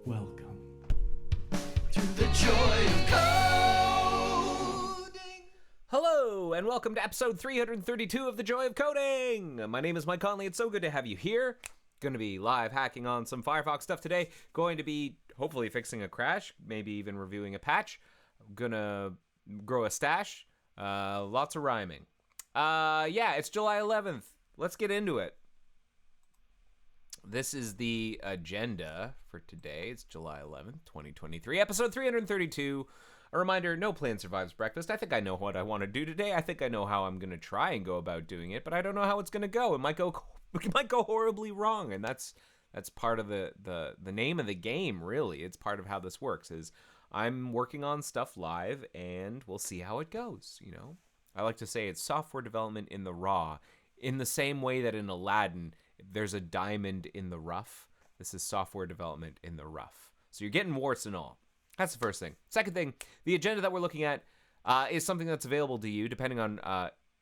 Welcome to the joy of coding. Hello, and welcome to episode 332 of The Joy of Coding. My name is Mike Conley. It's so good to have you here. Going to be live hacking on some Firefox stuff today. Going to be hopefully fixing a crash, maybe even reviewing a patch. Gonna grow a stash. Lots of rhyming. It's July 11th. Let's get into it. This is the agenda for today. It's July 11th, 2023, episode 332. A reminder, no plan survives breakfast. I think I know what I want to do today. I think I know how I'm going to try and go about doing it, but I don't know how it's going to go. It might go horribly wrong, and that's part of the name of the game, really. It's part of how this works, is I'm working on stuff live, and we'll see how it goes, you know? I like to say it's software development in the raw, in the same way that in Aladdin, there's a diamond in the rough. This is software development in the rough. So you're getting warts and all. That's the first thing. Second thing, the agenda that we're looking at is something that's available to you depending on,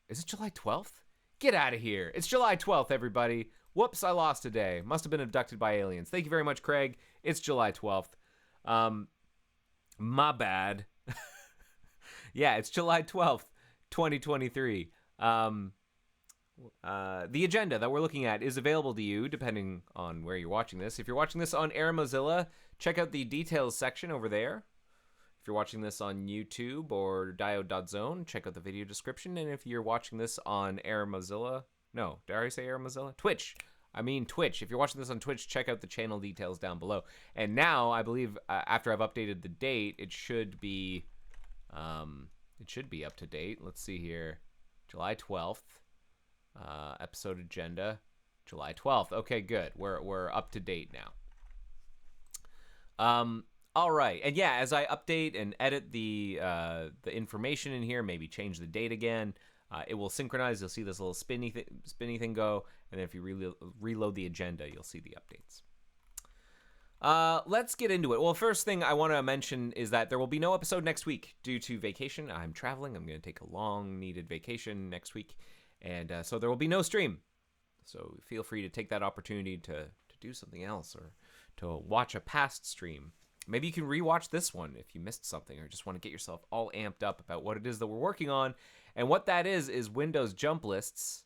is it July 12th? Get out of here. It's July 12th, everybody. Whoops, I lost today. Must have been abducted by aliens. Thank you very much, Craig. It's July 12th. My bad. Yeah, it's July 12th, 2023. The agenda that we're looking at is available to you depending on where you're watching this. If you're watching this on Air Mozilla, check out the details section over there. If you're watching this on YouTube or Diode.zone, check out the video description. And if you're watching this on Air Mozilla, no, did I say Air Mozilla? Twitch. If you're watching this on Twitch, check out the channel details down below. And now, I believe, after I've updated the date, it should be up to date. Let's see here. July 12th. Episode agenda, July 12th. Okay, good. We're up to date now. All right, and yeah, as I update and edit the information in here, maybe change the date again, it will synchronize. You'll see this little spinny thing go, and then if you reload the agenda, you'll see the updates. Let's get into it. Well, first thing I want to mention is that there will be no episode next week due to vacation. I'm traveling. I'm going to take a long-needed vacation next week. And so there will be no stream. So feel free to take that opportunity to do something else or to watch a past stream. Maybe you can rewatch this one if you missed something or just want to get yourself all amped up about what it is that we're working on. And what that is Windows jump lists.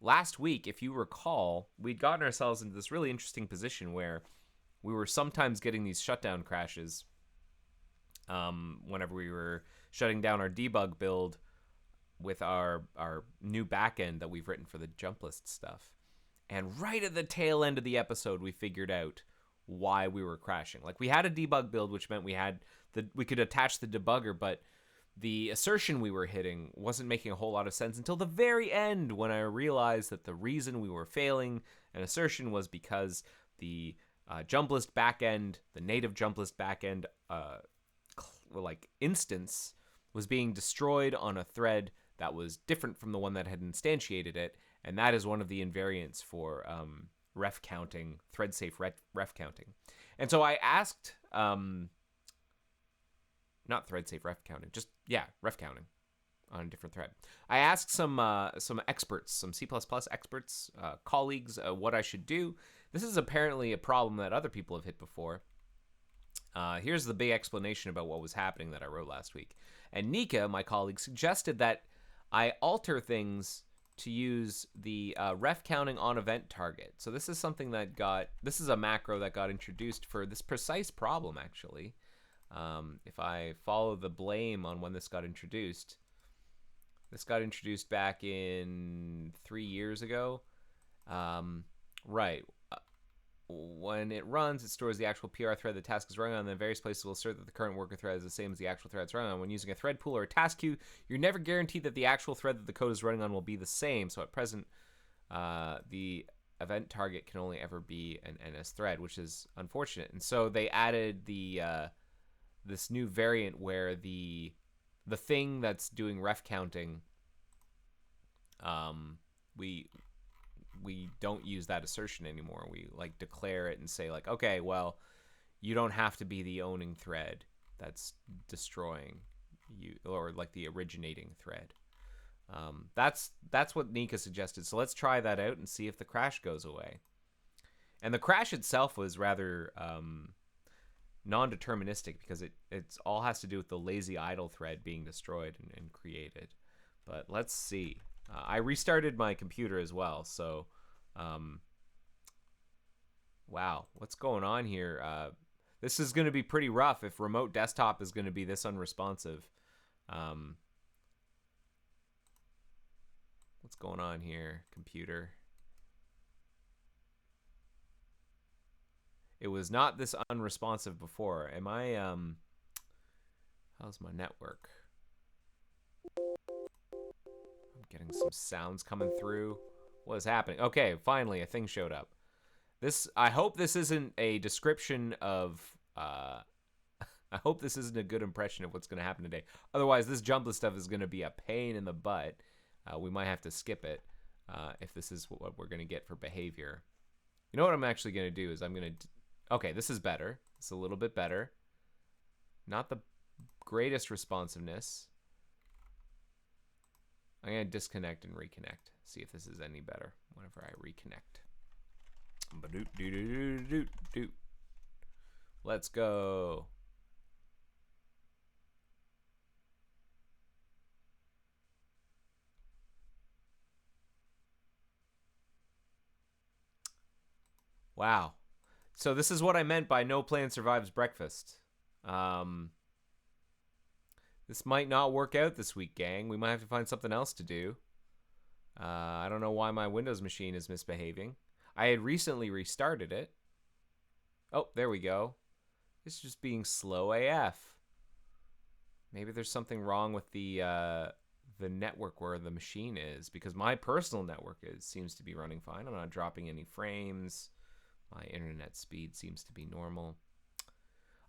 Last week, if you recall, we'd gotten ourselves into this really interesting position where we were sometimes getting these shutdown crashes whenever we were shutting down our debug build with our new backend that we've written for the jump list stuff. And right at the tail end of the episode, we figured out why we were crashing. Like, we had a debug build, which meant we could attach the debugger, but the assertion we were hitting wasn't making a whole lot of sense until the very end, when I realized that the reason we were failing an assertion was because the jump list backend, the native jump list backend, instance was being destroyed on a thread that was different from the one that had instantiated it, and that is one of the invariants for ref counting, thread-safe ref counting. And so I asked, not thread-safe ref counting, ref counting on a different thread. I asked some experts, some C++ experts, colleagues, what I should do. This is apparently a problem that other people have hit before. Here's the big explanation about what was happening that I wrote last week. And Nika, my colleague, suggested that I alter things to use the ref counting on event target. So this is something this is a macro that got introduced for this precise problem, actually. If I follow the blame on when this got introduced back in 3 years ago. Right. When it runs, it stores the actual PR thread the task is running on, and then various places will assert that the current worker thread is the same as the actual thread it's running on. When using a thread pool or a task queue, you're never guaranteed that the actual thread that the code is running on will be the same. So at present, the event target can only ever be an NS thread, which is unfortunate. And so they added this new variant where the thing that's doing ref counting, we don't use that assertion anymore. We declare it and say okay, well, you don't have to be the owning thread that's destroying you, or the originating thread. That's what Nika suggested. So let's try that out and see if the crash goes away. And the crash itself was rather non-deterministic because it's all has to do with the lazy idle thread being destroyed and created. But let's see. I restarted my computer as well, so wow, what's going on here? This is going to be pretty rough if remote desktop is going to be this unresponsive. What's going on here, computer? It was not this unresponsive before. Am I, how's my network? I'm getting some sounds coming through. What is happening? Okay, finally, a thing showed up. I hope this isn't a description of, I hope this isn't a good impression of what's going to happen today. Otherwise, this jump stuff is going to be a pain in the butt. We might have to skip it if this is what we're going to get for behavior. You know what I'm actually going to do is I'm going to... Okay, this is better. It's a little bit better. Not the greatest responsiveness. I'm going to disconnect and reconnect. See if this is any better whenever I reconnect. Let's go. Wow. So this is what I meant by no plan survives breakfast. This might not work out this week, gang. We might have to find something else to do. I don't know why my Windows machine is misbehaving. I had recently restarted it. Oh, there we go. It's just being slow AF. Maybe there's something wrong with the network where the machine is, because my personal network seems to be running fine. I'm not dropping any frames. My internet speed seems to be normal.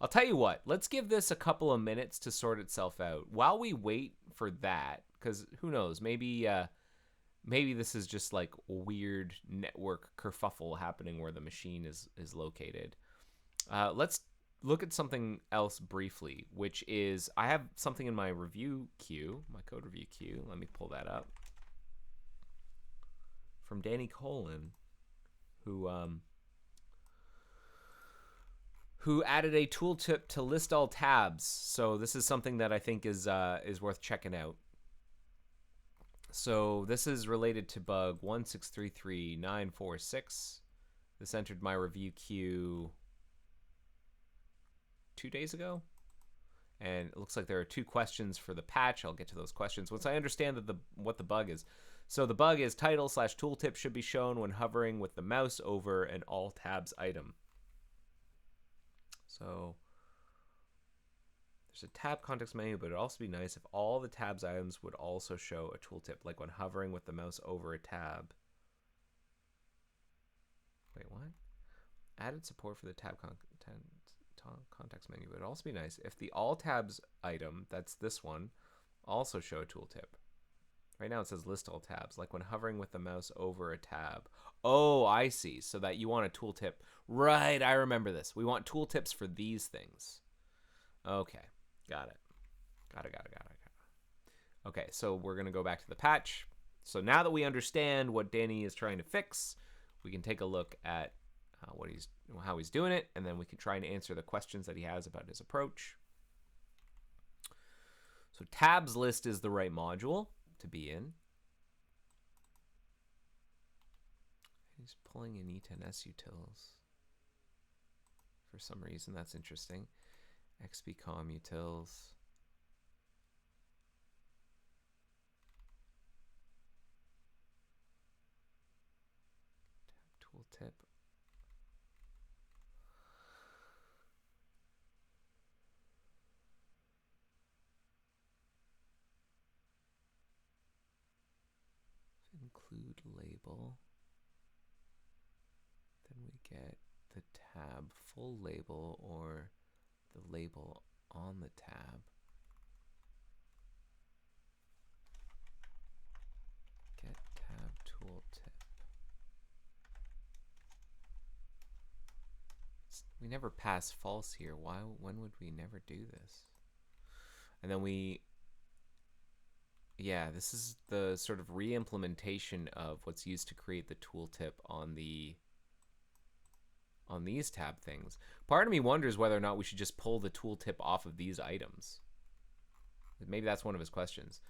I'll tell you what, let's give this a couple of minutes to sort itself out. While we wait for that, because who knows, maybe this is just like a weird network kerfuffle happening where the machine is located. Let's look at something else briefly, which is I have something in my review queue, my code review queue. Let me pull that up. From Danny Colin, who added a tooltip to list all tabs. So this is something that I think is worth checking out. So this is related to bug 1633946. This entered my review queue 2 days ago. And it looks like there are 2 questions for the patch. I'll get to those questions once I understand what the bug is. So the bug is title/tooltip should be shown when hovering with the mouse over an all tabs item. So there's a tab context menu, but it'd also be nice if all the tabs items would also show a tooltip, like when hovering with the mouse over a tab. Wait, what? Added support for the tab context menu. It'd also be nice if the all tabs item, that's this one, also show a tooltip. Right now it says list all tabs, like when hovering with the mouse over a tab. Oh, I see. So that you want a tooltip. Right, I remember this. We want tooltips for these things. Okay, got it. Got it. Okay, so we're going to go back to the patch. So now that we understand what Danny is trying to fix, we can take a look at how he's doing it, and then we can try and answer the questions that he has about his approach. So tabs list is the right module to be in. He's pulling in E10S utils. For some reason, that's interesting. XPCOM utils. Tab tooltip. Include label. Then we get the tab full label or the label on the tab. Get tab tooltip. We never pass false here. When would we never do this? And then yeah, this is the sort of re-implementation of what's used to create the tooltip on the on these tab things. Part of me wonders whether or not we should just pull the tooltip off of these items. Maybe that's one of his questions.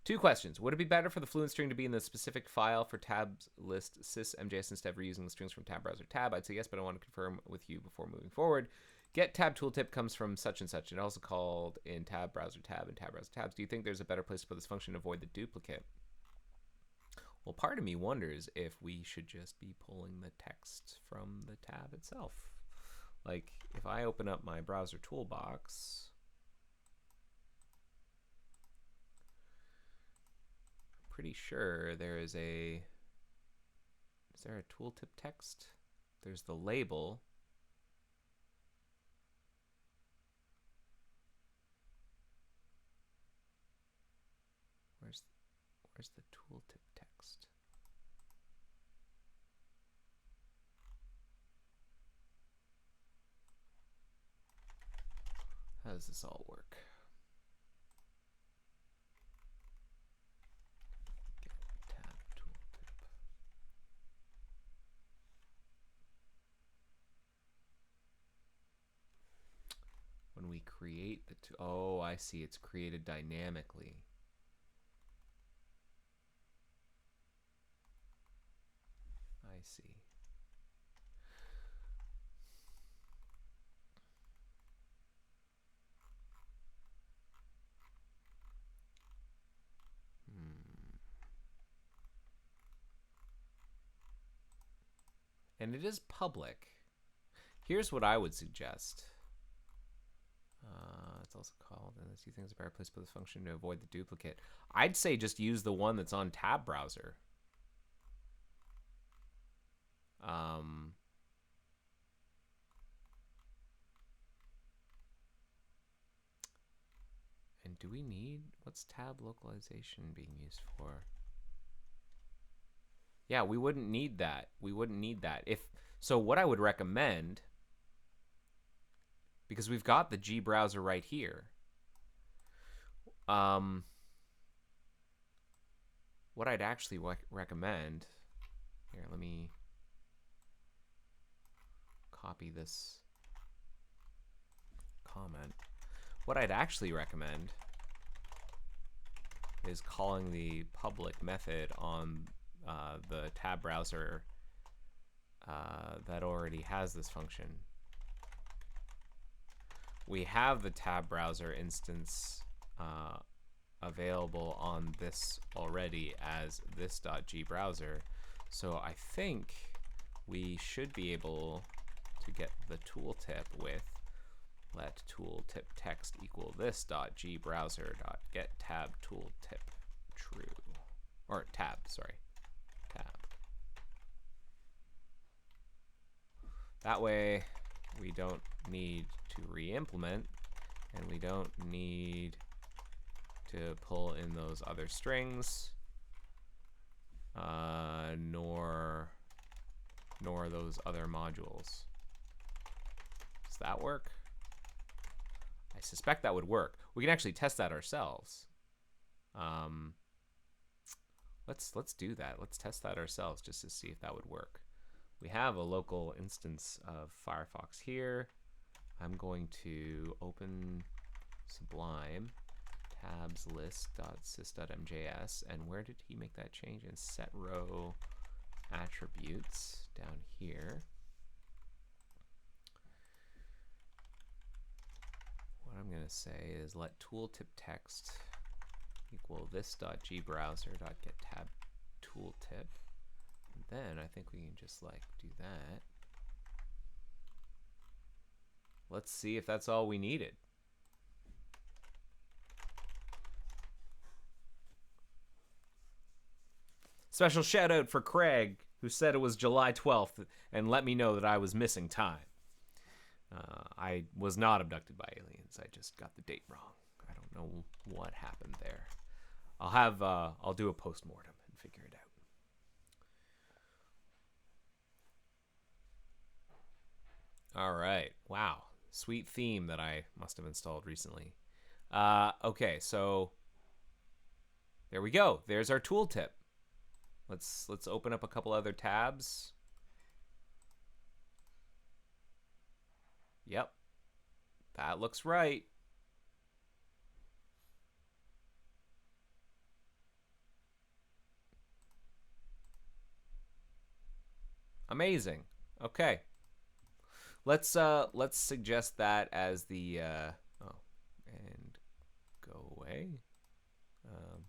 2 questions. Would it be better for the Fluent string to be in the specific file for tabs list sys mjs instead of reusing the strings from tab browser tab? I'd say yes, but I want to confirm with you before moving forward. Get tab tooltip comes from such and such. It also called in tab browser tab and tab browser tabs. Do you think there's a better place to put this function to avoid the duplicate? Well, part of me wonders if we should just be pulling the text from the tab itself. Like, if I open up my browser toolbox, I'm pretty sure there is a... Is there a tooltip text? There's the label. Where's the tooltip text? How does this all work? Get tab tooltip. When we create the oh, I see, it's created dynamically. I see. And it is public. Here's what I would suggest. It's also called, and do you think it's a better place to put this function to avoid the duplicate? I'd say just use the one that's on tab browser. And do we need, what's tab localization being used for? Yeah, we wouldn't need that. We wouldn't need that. So what I would recommend, because we've got the G browser right here, what I'd actually recommend, here, let me copy this comment. What I'd actually recommend is calling the public method on the tab browser that already has this function. We have the tab browser instance available on this already as this.gbrowser, so I think we should be able to get the tooltip with let tooltip text equal this.gbrowser.get tab tooltip true, or tab, sorry, tab. That way we don't need to re-implement, and we don't need to pull in those other strings, nor those other modules. Does that work? I suspect that would work. We can actually test that ourselves. Let's do that. Let's test that ourselves just to see if that would work. We have a local instance of Firefox here. I'm going to open Sublime tabs list.sys.mjs, and where did he make that change? In set row attributes down here. What I'm going to say is let tooltip text equal this.gbrowser.get tab tooltip. And then I think we can just like do that. Let's see if that's all we needed. Special shout out for Craig, who said it was July 12th and let me know that I was missing time. I was not abducted by aliens. I just got the date wrong. I don't know what happened there. I'll do a post-mortem and figure it out. All right. Wow. Sweet theme that I must have installed recently. Okay, so there we go. There's our tooltip. Let's open up a couple other tabs. Yep. That looks right. Amazing. Okay. Let's suggest that as the oh, and go away. Um,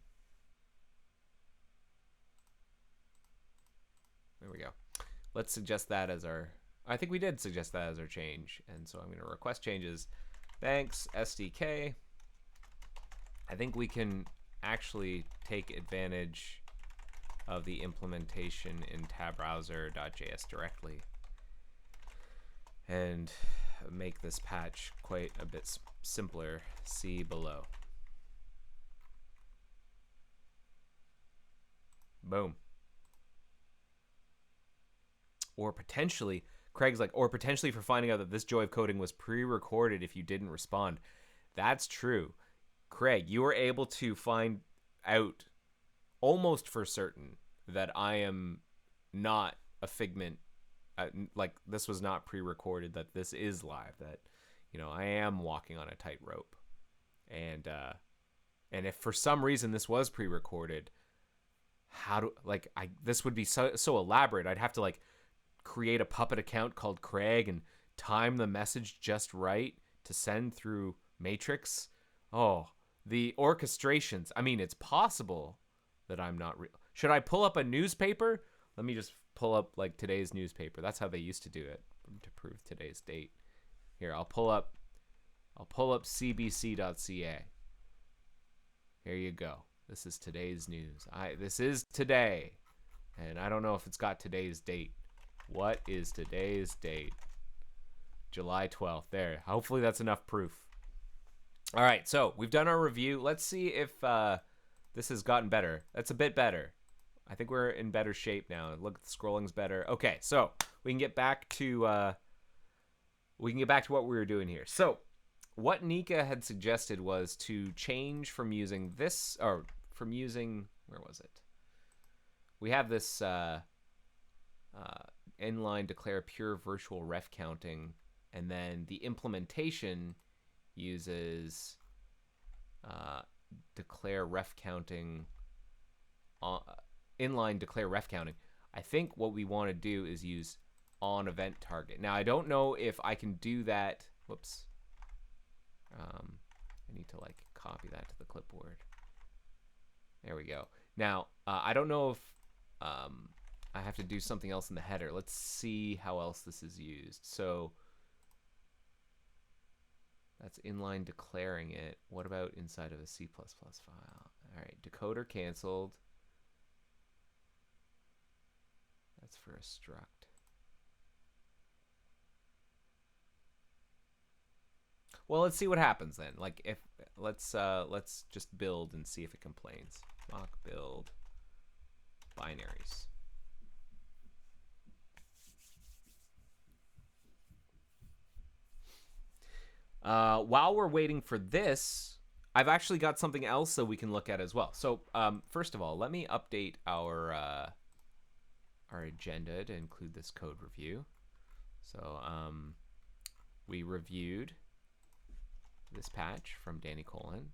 there we go. Let's suggest that as our. I think we did suggest that as our change, and so I'm going to request changes. Thanks, SDK. I think we can actually take advantage of the implementation in tabbrowser.js directly and make this patch quite a bit simpler. See below. Boom. Or potentially, Craig's like, or potentially for finding out that this joy of coding was pre-recorded if you didn't respond. That's true. Craig, you were able to find out almost for certain that I am not a figment. Like, this was not pre-recorded, that this is live, that, you know, I am walking on a tightrope. And if for some reason this was pre-recorded, this would be so elaborate. I'd have to, like, create a Puppet account called Craig and time the message just right to send through Matrix. Oh, the orchestrations. I mean, it's possible that I'm not real. Should I pull up a newspaper? Let me just pull up like today's newspaper. That's how they used to do it to prove today's date. Here, I'll pull up cbc.ca. Here you go. This is today's news. This is today. And I don't know if it's got today's date. What is today's date? July 12th. There. Hopefully that's enough proof. All right, so we've done our review. Let's see if this has gotten better. That's a bit better. I think we're in better shape now. Look, the scrolling's better. Okay, so we can get back to what we were doing here. So what Nika had suggested was to change from using this, or from using, where was it? We have this inline declare pure virtual ref counting, and then the implementation uses declare ref counting, inline declare ref counting. I think what we want to do is use on event target. Now I don't know if I can do that. Whoops. I need to like copy that to the clipboard. There we go. Now I don't know if I have to do something else in the header. Let's see how else this is used. So that's inline declaring it. What about inside of a C++ file? All right, decoder canceled. That's for a struct. Well, let's see what happens then. Like if let's just build and see if it complains. Mock build binaries. While we're waiting for this, I've actually got something else that we can look at as well. So first of all, let me update our agenda to include this code review. So we reviewed this patch from Danny Colin.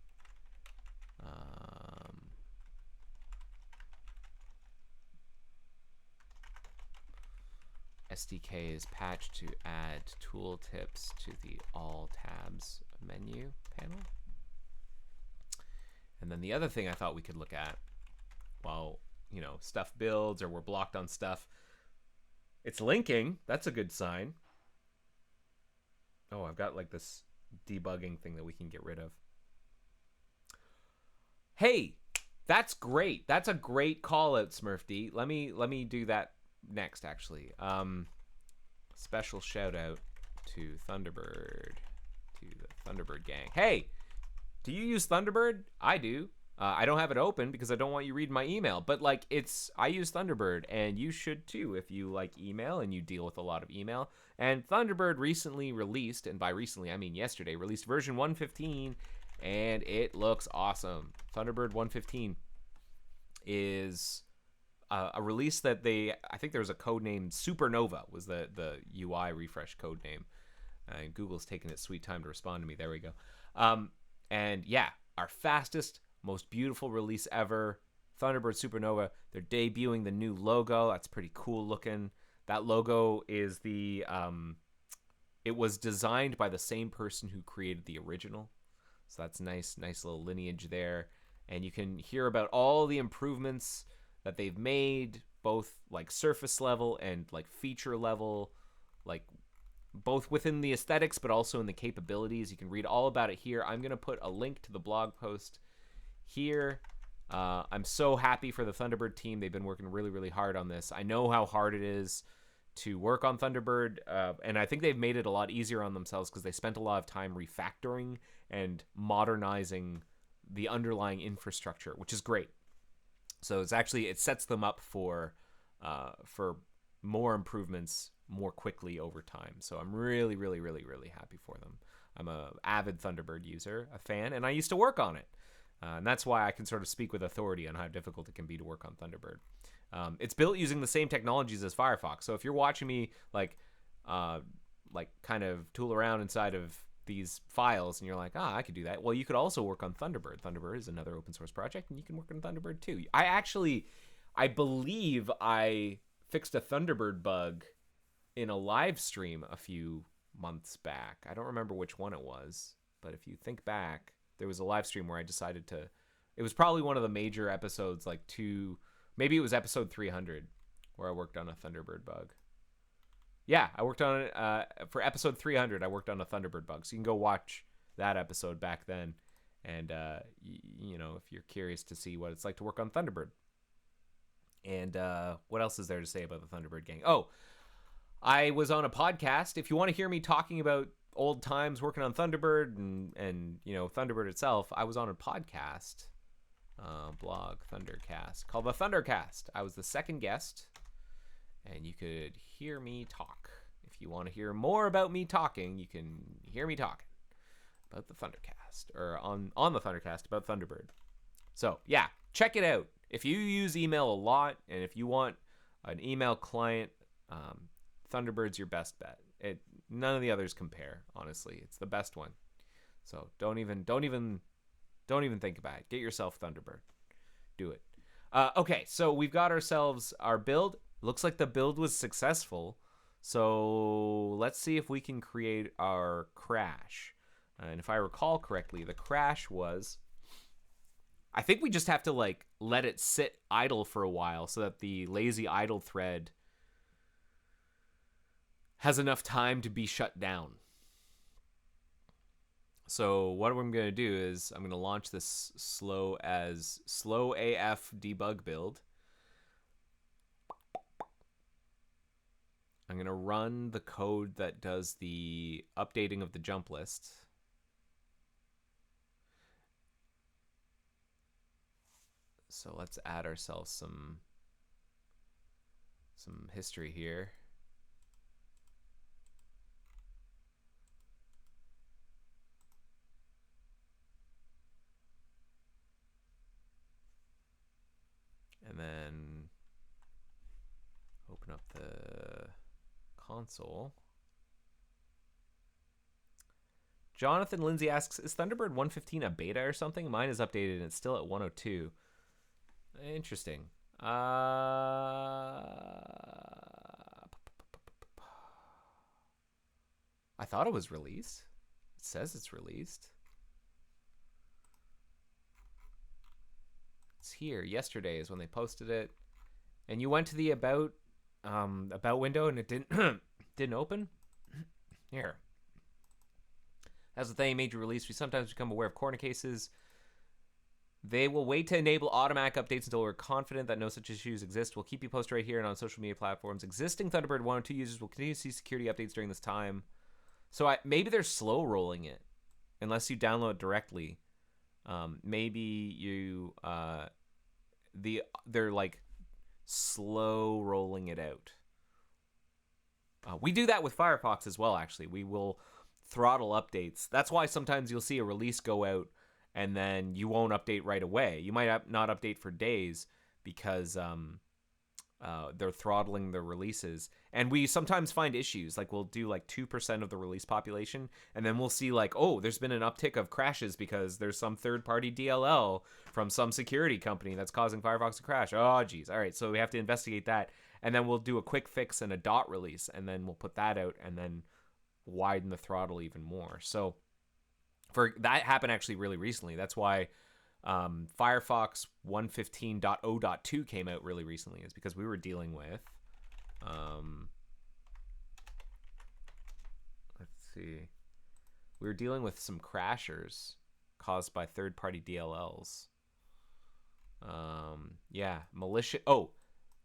SDK is patched to add tooltips to the all tabs menu panel. And then the other thing I thought we could look at while, you know, stuff builds or we're blocked on stuff, it's linking. That's a good sign. Oh, I've got like this debugging thing that we can get rid of. Hey, that's great. That's a great call out, SmurfD. Let me do that next, actually. Special shout out to Thunderbird, to the Thunderbird gang. Hey, do you use Thunderbird? I do. I don't have it open because I don't want you reading my email, but like I use Thunderbird, and you should too if you like email and you deal with a lot of email. And Thunderbird recently released, and by recently I mean yesterday, released version 1.15, and it looks awesome. Thunderbird 1.15 is a release that I think there was a code name Supernova was the UI refresh code name. And Google's taking its sweet time to respond to me. There we go. And yeah, our fastest, most beautiful release ever, Thunderbird Supernova. They're debuting the new logo. That's pretty cool looking. That logo is it was designed by the same person who created the original. So that's nice little lineage there. And you can hear about all the improvements that they've made, both like surface level and like feature level, like both within the aesthetics but also in the capabilities. You can read all about it here. I'm going to put a link to the blog post here. I'm so happy for the Thunderbird team. They've been working really, really hard on this. I know how hard it is to work on Thunderbird, and I think they've made it a lot easier on themselves because they spent a lot of time refactoring and modernizing the underlying infrastructure, which is great. So it sets them up for more improvements more quickly over time. So I'm really, really, really, really happy for them. I'm a avid Thunderbird user, a fan, and I used to work on it. And that's why I can sort of speak with authority on how difficult it can be to work on Thunderbird. It's built using the same technologies as Firefox. So if you're watching me like kind of tool around inside of these files and you're like, I could do that. Well, you could also work on Thunderbird. Thunderbird is another open source project, and you can work on Thunderbird too. I believe I fixed a Thunderbird bug in a live stream a few months back. I don't remember which one it was, but if you think back, there was a live stream where I decided to, it was probably one of the major episodes, maybe it was episode 300 where I worked on a Thunderbird bug. Yeah, I worked on it for episode 300. I worked on a Thunderbird bug. So you can go watch that episode back then. And, if you're curious to see what it's like to work on Thunderbird. And what else is there to say about the Thunderbird gang? Oh, I was on a podcast. If you want to hear me talking about old times working on Thunderbird and Thunderbird itself, I was on a podcast, blog Thundercast, called the Thundercast. I was the second guest, and you could hear me talk. If you want to hear more about me talking, you can hear me talking about the Thundercast, or on the Thundercast about Thunderbird. So yeah, check it out. If you use email a lot, and if you want an email client, Thunderbird's your best bet. None of the others compare, honestly. It's the best one. So don't even think about it. Get yourself Thunderbird. Do it. Okay, so we've got ourselves our build. Looks like the build was successful. So let's see if we can create our crash. And if I recall correctly, the crash was, I think we just have to let it sit idle for a while so that the lazy idle thread has enough time to be shut down. So what I'm going to do is I'm going to launch this slow AF debug build. I'm going to run the code that does the updating of the jump list. So let's add ourselves some history here. And then open up the console. Jonathan Lindsay asks, is Thunderbird 115 a beta or something? Mine is updated and it's still at 102. Interesting. I thought it was released. It says it's released. It's here. Yesterday is when they posted it. And you went to the about window and it didn't open? Here. As with any major release, we sometimes become aware of corner cases. They will wait to enable automatic updates until we're confident that no such issues exist. We'll keep you posted right here and on social media platforms. Existing Thunderbird 102 users will continue to see security updates during this time. So maybe they're slow rolling it, unless you download it directly. Maybe you they're slow rolling it out. We do that with Firefox as well, actually. We will throttle updates. That's why sometimes you'll see a release go out and then you won't update right away. You might not update for days because they're throttling the releases, and we sometimes find issues. Like we'll do like 2% of the release population, and then we'll see like, oh, there's been an uptick of crashes because there's some third-party DLL from some security company that's causing Firefox to crash. Oh, geez. All right, so we have to investigate that, and then we'll do a quick fix and a dot release, and then we'll put that out, and then widen the throttle even more. So for that happened actually really recently. That's why Firefox 115.0.2 came out really recently, is because we were dealing with we were dealing with some crashers caused by third-party DLLs.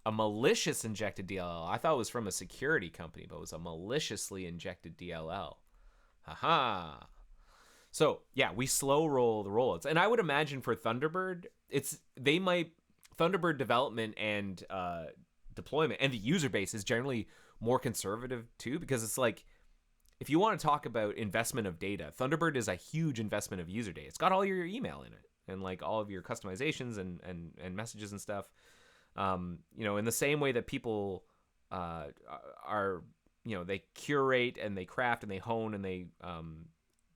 A malicious injected DLL. I thought it was from a security company, but it was a maliciously injected DLL. Haha. So yeah, we slow roll the rollouts, and I would imagine for Thunderbird, Thunderbird development and deployment and the user base is generally more conservative too, because it's like, if you want to talk about investment of data, Thunderbird is a huge investment of user data. It's got all your email in it and like all of your customizations and messages and stuff. In the same way that people are, they curate and they craft and they hone and they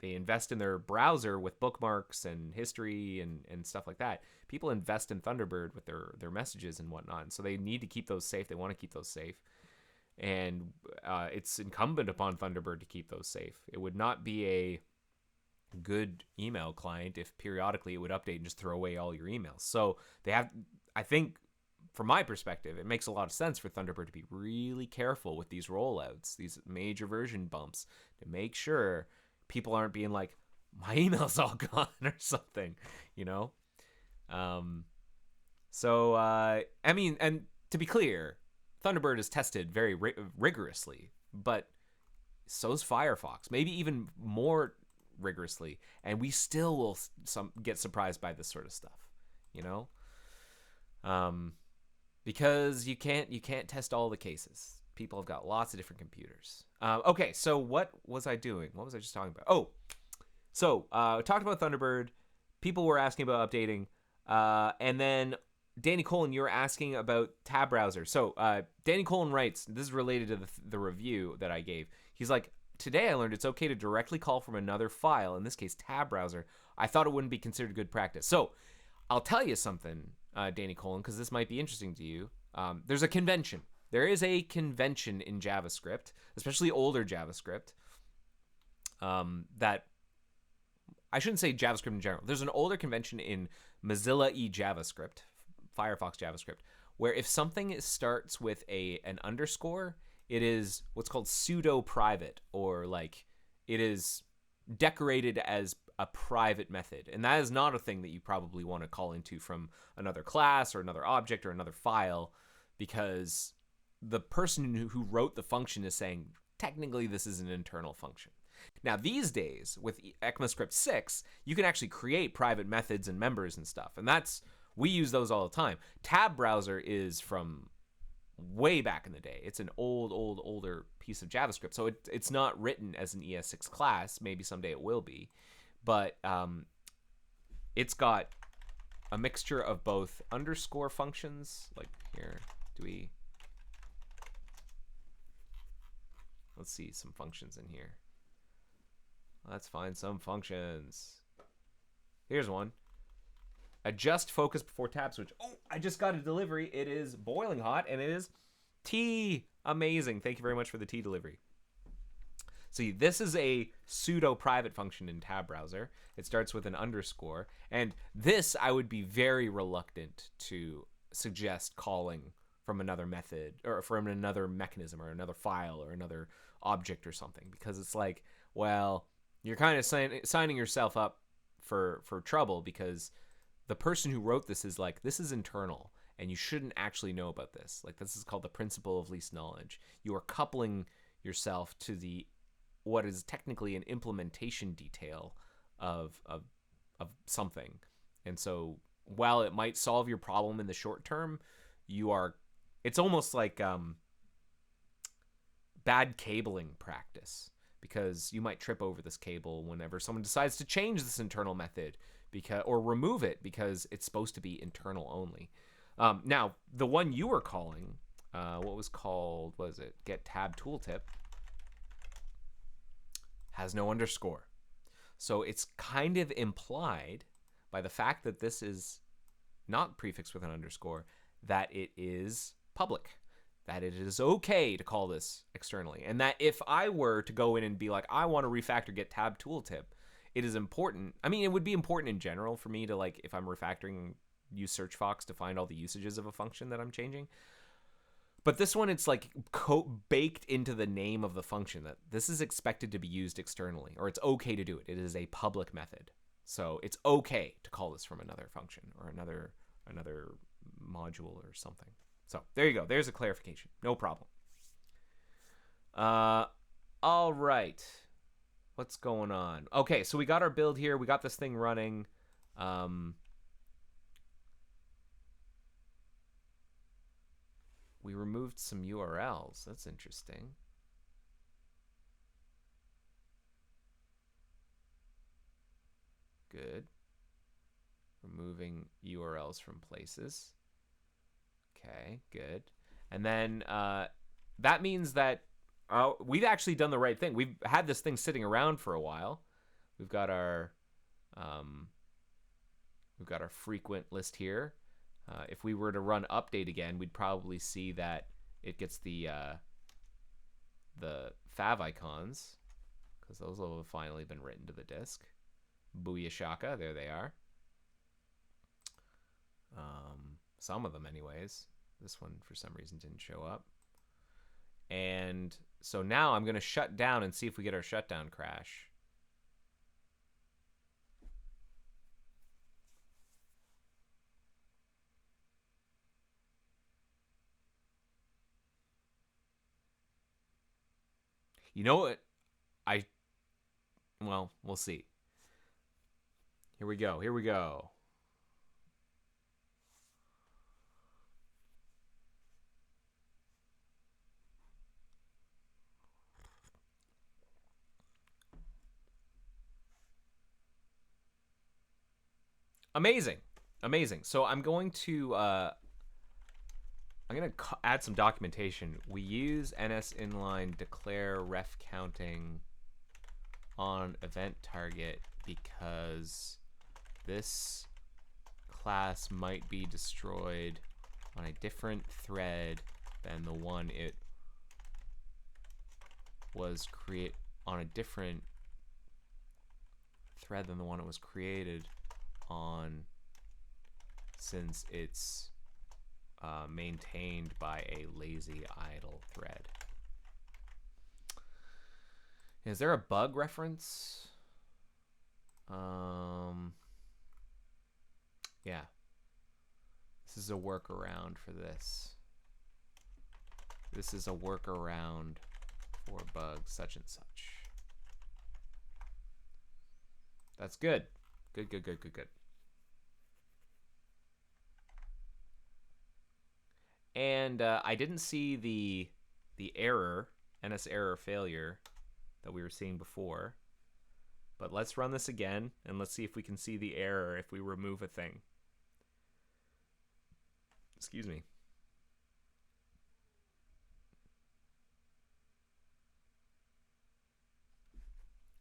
invest in their browser with bookmarks and history and stuff like that. People invest in Thunderbird with their messages and whatnot. And so they need to keep those safe. They want to keep those safe. And it's incumbent upon Thunderbird to keep those safe. It would not be a good email client if periodically it would update and just throw away all your emails. So I think, from my perspective, it makes a lot of sense for Thunderbird to be really careful with these rollouts, these major version bumps, to make sure people aren't being like, my email's all gone or something, and to be clear, Thunderbird is tested very rigorously, but so's Firefox, maybe even more rigorously, and we still will get surprised by this sort of stuff, because you can't test all the cases. People have got lots of different computers. Okay, so what was I doing? What was I just talking about? Oh, so talked about Thunderbird. People were asking about updating, and then Danny Colin, you were asking about tab browser. So Danny Colin writes, this is related to the review that I gave. He's like, today I learned it's okay to directly call from another file, in this case tab browser. I thought it wouldn't be considered good practice. So I'll tell you something, Danny Colin, because this might be interesting to you. There's a convention. There is a convention in JavaScript, especially older JavaScript, that I shouldn't say JavaScript in general. There's an older convention in Mozilla eJavaScript, Firefox JavaScript, where if something starts with an underscore, it is what's called pseudo-private, or like it is decorated as a private method. And that is not a thing that you probably want to call into from another class or another object or another file, because the person who wrote the function is saying, technically this is an internal function. Now, these days, with ECMAScript 6, you can actually create private methods and members and stuff. And we use those all the time. Tab browser is from way back in the day. It's an older piece of JavaScript. So it's not written as an ES6 class. Maybe someday it will be. But it's got a mixture of both underscore functions. Like here, let's see some functions in here. Let's find some functions. Here's one. Adjust focus before tab switch. Oh, I just got a delivery. It is boiling hot, and it is tea. Amazing. Thank you very much for the tea delivery. See, this is a pseudo-private function in tab browser. It starts with an underscore, and this I would be very reluctant to suggest calling from another method or from another mechanism or another file or another object or something, because it's like, well, you're kind of signing yourself up for trouble, because the person who wrote this is like, this is internal and you shouldn't actually know about this. Like, this is called the principle of least knowledge. You are coupling yourself to what is technically an implementation detail of something. And so while it might solve your problem in the short term, it's almost like bad cabling practice, because you might trip over this cable whenever someone decides to change this internal method or remove it, because it's supposed to be internal only. Now, the one you were calling what was called, what is it? Get tab tooltip has no underscore. So it's kind of implied by the fact that this is not prefixed with an underscore that it is public, that it is okay to call this externally. And that if I were to go in and be like, I want to refactor get tab tooltip, it is important. I mean, it would be important in general for me to, like, if I'm refactoring, use SearchFox to find all the usages of a function that I'm changing. But this one, it's like baked into the name of the function that this is expected to be used externally, or it's okay to do it. It is a public method. So it's okay to call this from another function or another module or something. So there you go. There's a clarification. No problem. All right. What's going on? Okay, so we got our build here. We got this thing running. We removed some URLs. That's interesting. Good. Removing URLs from places. Okay, good. And then that means that we've actually done the right thing. We've had this thing sitting around for a while. We've got our frequent list here. If we were to run update again, we'd probably see that it gets the fav icons, because those will have finally been written to the disk. Booyah shaka, there they are. Some of them anyways. This one for some reason didn't show up. And so now I'm going to shut down and see if we get our shutdown crash. You know what? Well, we'll see. Here we go. Here we go. Amazing. Amazing. So I'm going to add some documentation. We use ns inline declare ref counting on event target because this class might be destroyed on a different thread than the one it was on a different thread than the one it was created on, since it's maintained by a lazy idle thread. Is there a bug reference? Yeah. This is a workaround for this. This is a workaround for bugs such and such. That's good. Good, good, good, good, good. And I didn't see the error, NS error failure that we were seeing before. But let's run this again, and let's see if we can see the error if we remove a thing. Excuse me.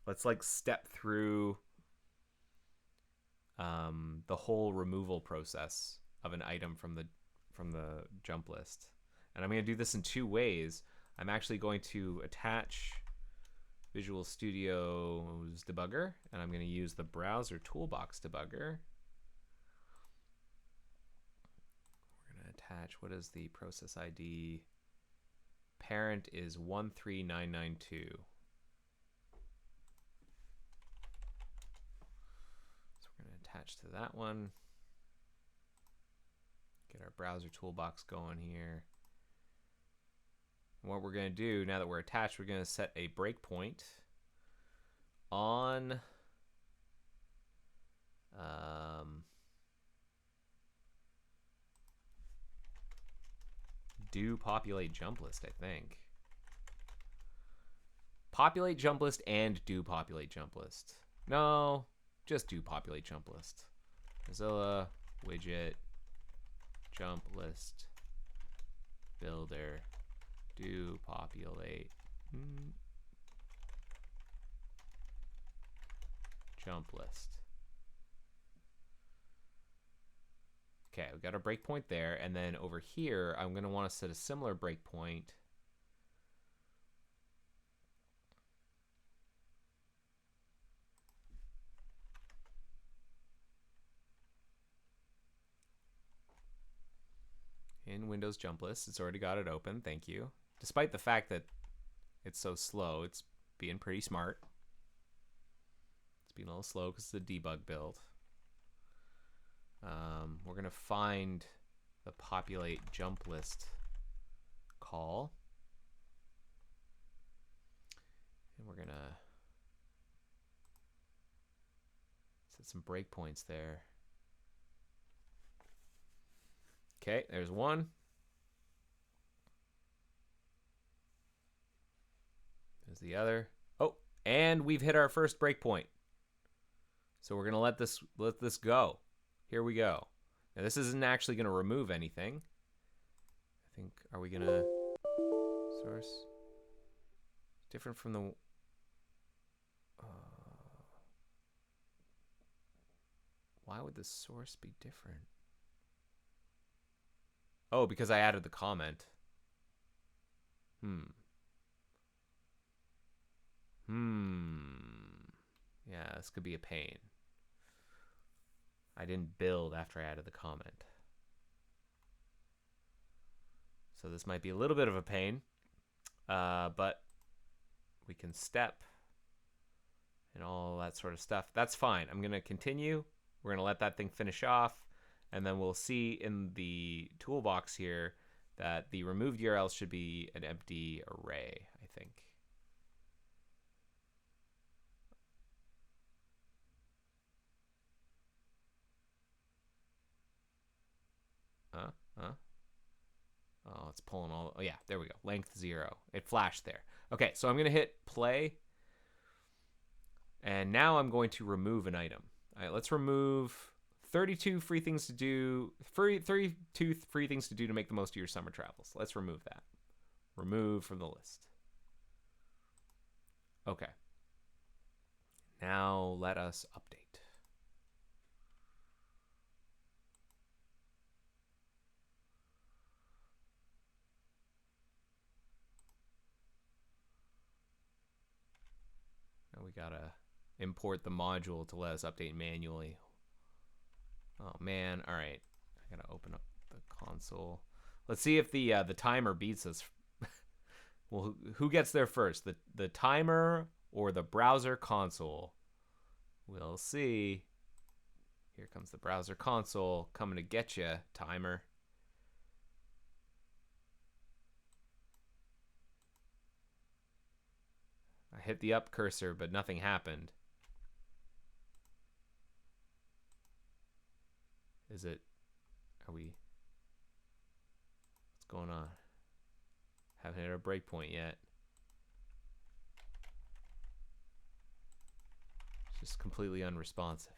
Let's like step through the whole removal process of an item from the jump list. And I'm going to do this in two ways. I'm actually going to attach Visual Studio's debugger, and I'm going to use the browser toolbox debugger. We're going to attach, what is the process ID? Parent is 13992. So we're going to attach to that one. Get our browser toolbox going here. And what we're going to do now that we're attached, we're going to set a breakpoint on do populate jump list, I think. Populate jump list and do populate jump list. No, just do populate jump list. Mozilla widget jump list builder do populate jump list. Okay, we got a breakpoint there, and then over here, I'm going to want to set a similar breakpoint. In Windows jump list. It's already got it open. Thank you. Despite the fact that it's so slow, it's being pretty smart. It's being a little slow because it's a debug build. We're going to find the populate jump list call. And we're going to set some breakpoints there. Okay, there's one. There's the other. Oh, and we've hit our first breakpoint. So we're going to let this go. Here we go. Now this isn't actually going to remove anything. I think, are we going to source? Different from the... why would the source be different? Oh, because I added the comment. Yeah, this could be a pain. I didn't build after I added the comment. So this might be a little bit of a pain, but we can step and all that sort of stuff. That's fine. I'm going to continue. We're going to let that thing finish off, and then we'll see in the toolbox here that the removed URL should be an empty array, I think. Oh, it's pulling all... oh, yeah, there we go. Length 0. It flashed there. Okay, so I'm going to hit play. And now I'm going to remove an item. All right, let's remove 32 free things to do... 32 free things to do to make the most of your summer travels. Let's remove that. Remove from the list. Okay. Now let us update. Now we gotta import the module to let us update manually. Oh man, all right. I gotta open up the console. Let's see if the timer beats us. Well, who gets there first? The timer or the browser console? We'll see. Here comes the browser console coming to get you, timer. I hit the up cursor, but nothing happened. Is it... are we... what's going on? Haven't hit our breakpoint yet. It's just completely unresponsive.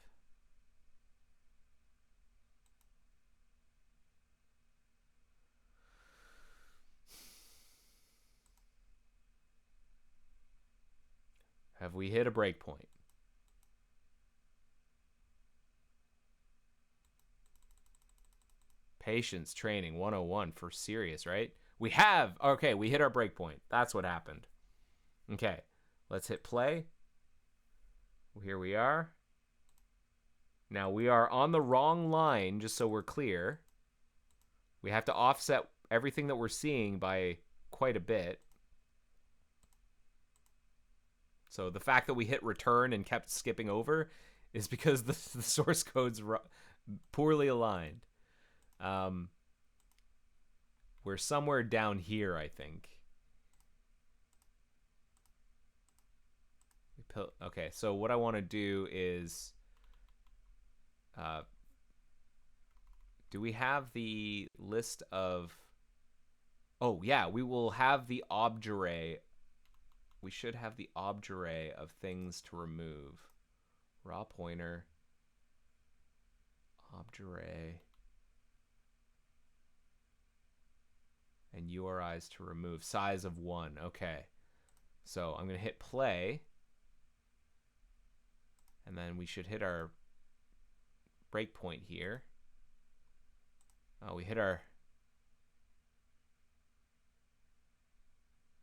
Have we hit a breakpoint? Patience training 101 for serious, right? We have. Okay, we hit our breakpoint. That's what happened. Okay, let's hit play. Here we are. Now we are on the wrong line, just so we're clear. We have to offset everything that we're seeing by quite a bit. So the fact that we hit return and kept skipping over is because the source code's poorly aligned. We're somewhere down here, I think. Okay, so what I want to do is... do we have the list of... oh, yeah, we will have the obj array. We should have the obj array of things to remove. Raw pointer. Obj array. And and URIs to remove. Size of 1. Okay. So I'm going to hit play. And then we should hit our breakpoint here. Oh, we hit our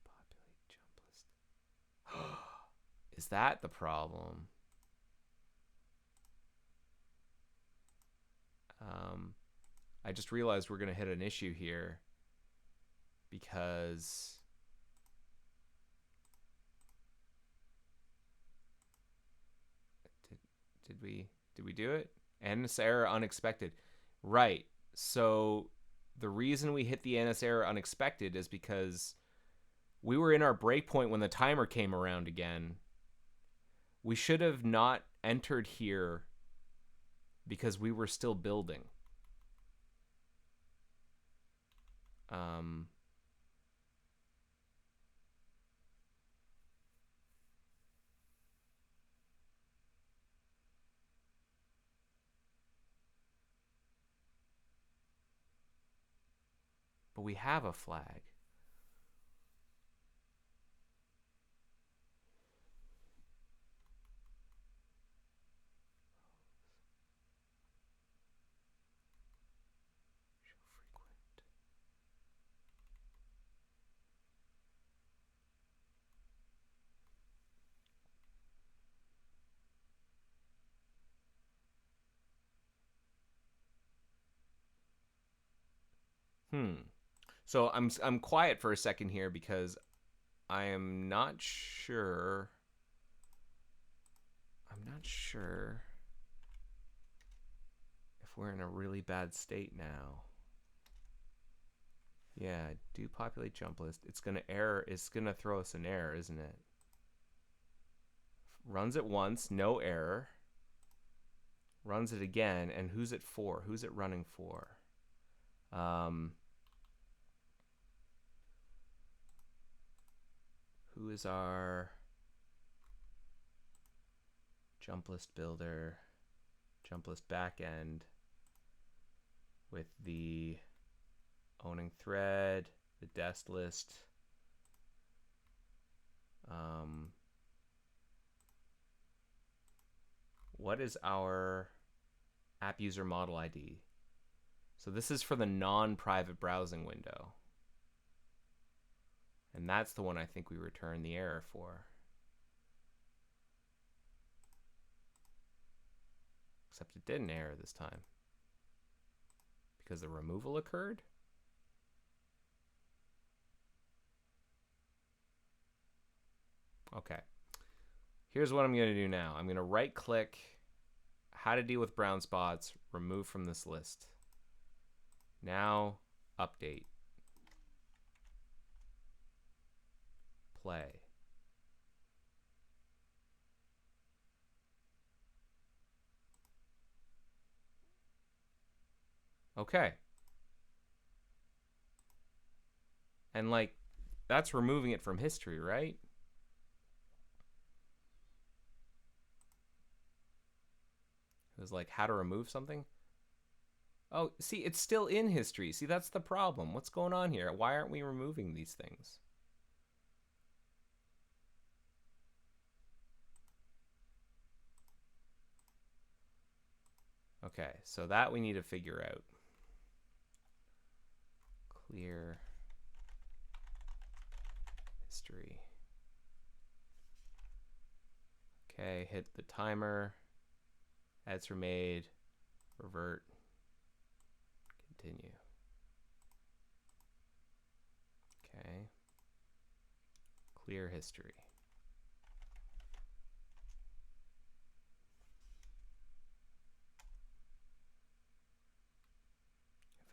populate jump list. Is that the problem? I just realized we're going to hit an issue here because did we do it? NS error unexpected. Right. So the reason we hit the NS error unexpected is because we were in our breakpoint when the timer came around again. We should have not entered here because we were still building. But we have a flag. So I'm quiet for a second here because I am not sure. I'm not sure if we're in a really bad state now. Yeah, do populate jump list. It's gonna error. It's gonna throw us an error, isn't it? Runs it once, no error. Runs it again, and who's it for? Who's it running for? Who is our jump list builder, jump list backend with the owning thread, the dest list, what is our app user model ID? So this is for the non-private browsing window. And that's the one I think we return the error for. Except it didn't error this time. Because the removal occurred? Okay. Here's what I'm going to do now. I'm going to right click, how to deal with brown spots, remove from this list. Now, update. Play. Okay. And like, that's removing it from history, right? It was like how to remove something. Oh, see, it's still in history. See, that's the problem. What's going on here? Why aren't we removing these things? Okay, so that we need to figure out. Clear history. Okay, hit the timer. Edits were made. Revert. Continue. Okay. Clear history.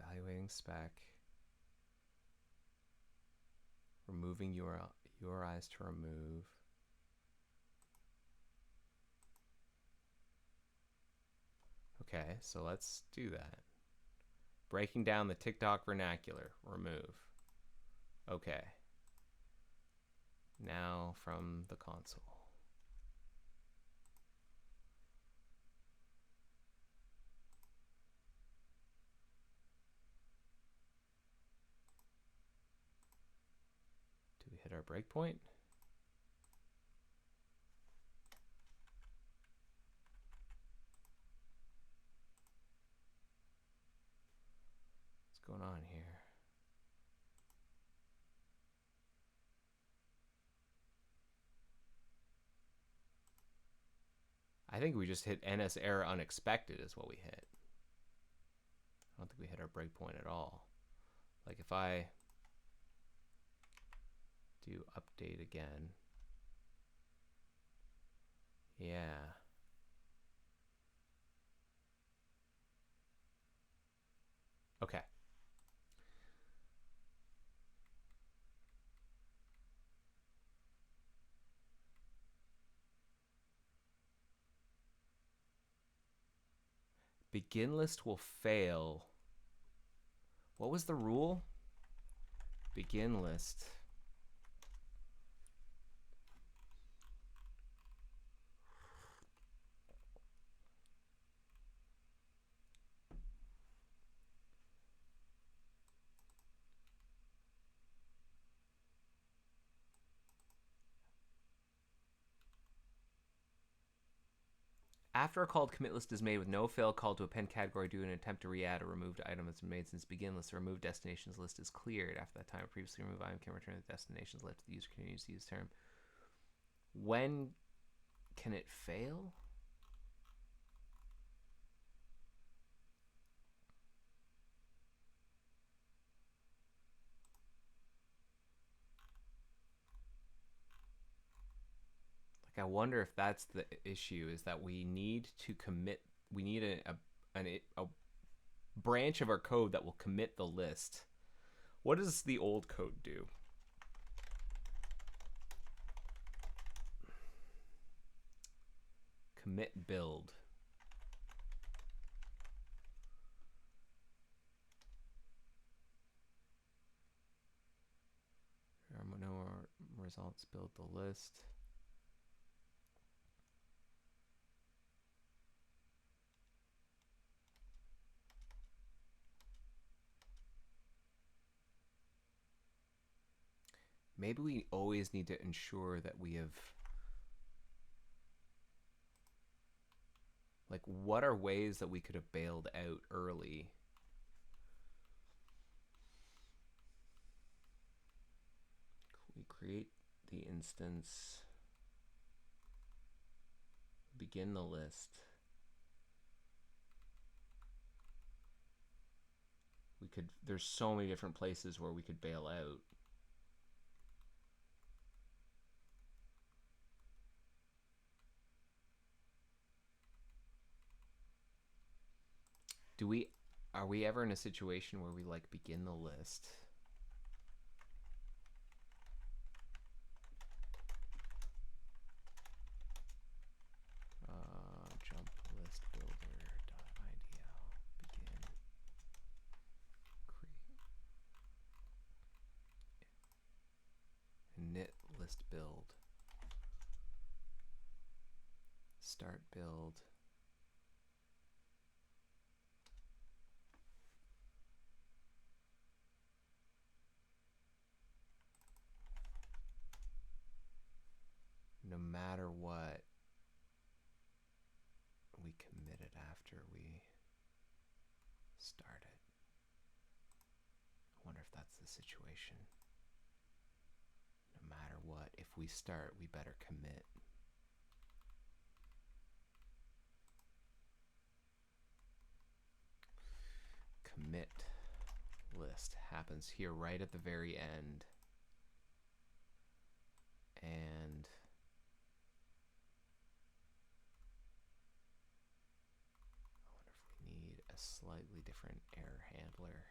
Evaluating spec. Removing URIs to remove. Okay, so let's do that. Breaking down the TikTok vernacular. Remove. Okay. Now from the console. our breakpoint? What's going on here? I think we just hit NS error unexpected is what we hit. I don't think we hit our breakpoint at all. Like if I do update again. Yeah. Okay. Begin list will fail. What was the rule? Begin list. After a called commit list is made with no failed call to append category due to an attempt to re-add a removed item that's been made since begin list, the removed destinations list is cleared. After that time, a previously removed item can return the destinations list. The user can use the use term. When can it fail? Like, I wonder if that's the issue, is that we need to commit, we need a branch of our code that will commit the list. What does the old code do? Commit build. No results, build the list. Maybe we always need to ensure that we have, like, what are ways that we could have bailed out early? We create the instance, begin the list. We could, there's so many different places where we could bail out. Are we ever in a situation where we like begin the list? Jump list builder .idl begin create init list build start build. No matter what, we commit it after we start it. I wonder if that's the situation. No matter what, if we start, we better commit. Commit list happens here right at the very end. And I wonder if we need a slightly different error handler.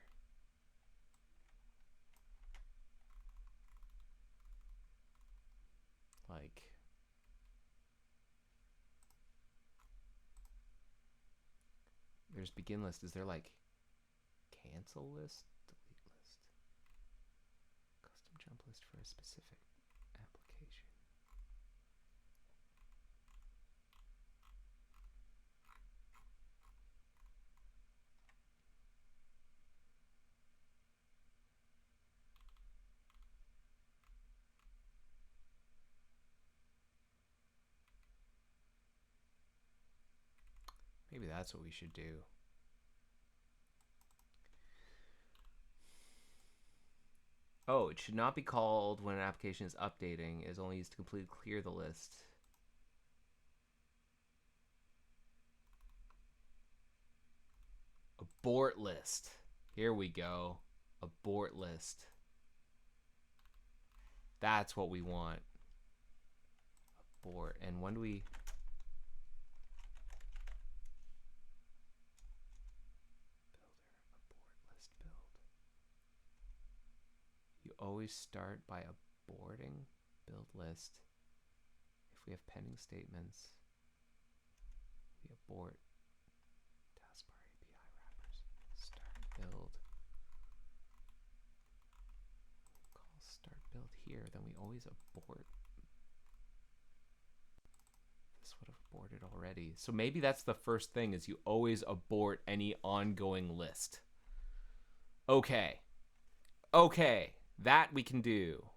Like, there's begin list. Is there like cancel list, delete list, custom jump list for a specific application? Maybe that's what we should do. Oh, it should not be called when an application is updating. It is only used to completely clear the list. Abort list. Here we go. Abort list. That's what we want. Abort. And when do we... You always start by aborting build list. If we have pending statements, we abort taskbar API wrappers. Start build. Call start build here, then we always abort. This would have aborted already. So maybe that's the first thing, is you always abort any ongoing list. Okay. Okay. That we can do.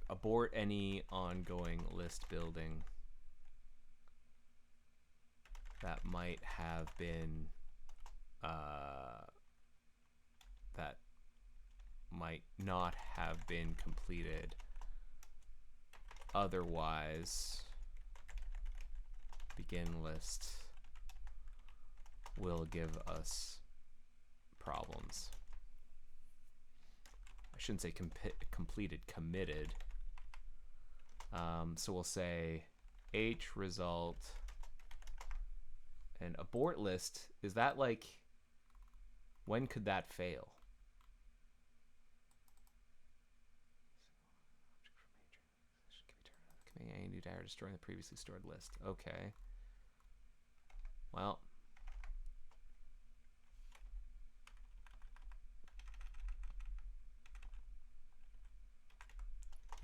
Abort any ongoing list building that might have been that might not have been completed otherwise. Begin list will give us problems. I shouldn't say completed, committed. So we'll say H result and abort list. Is that like, when could that fail? Any new data destroying the previously stored list. Okay. Well.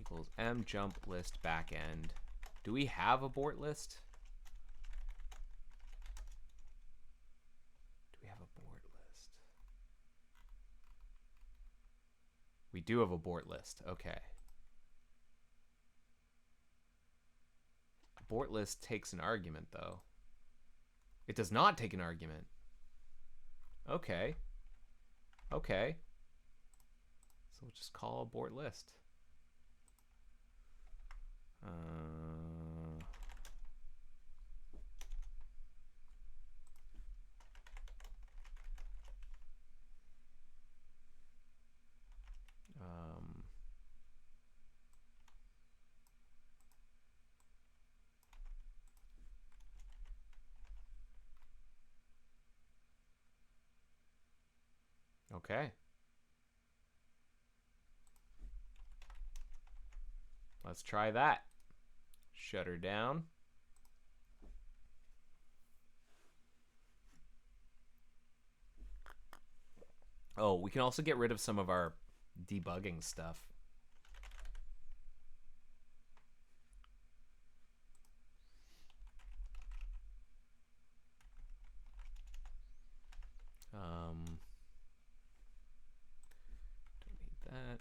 Equals M jump list backend. Do we have abort list? Do we have abort list? We do have abort list. Okay. Abort list takes an argument, though. It does not take an argument. Okay. Okay. So we'll just call abort list. Okay. Let's try that. Shut her down. Oh, we can also get rid of some of our debugging stuff. Don't need that.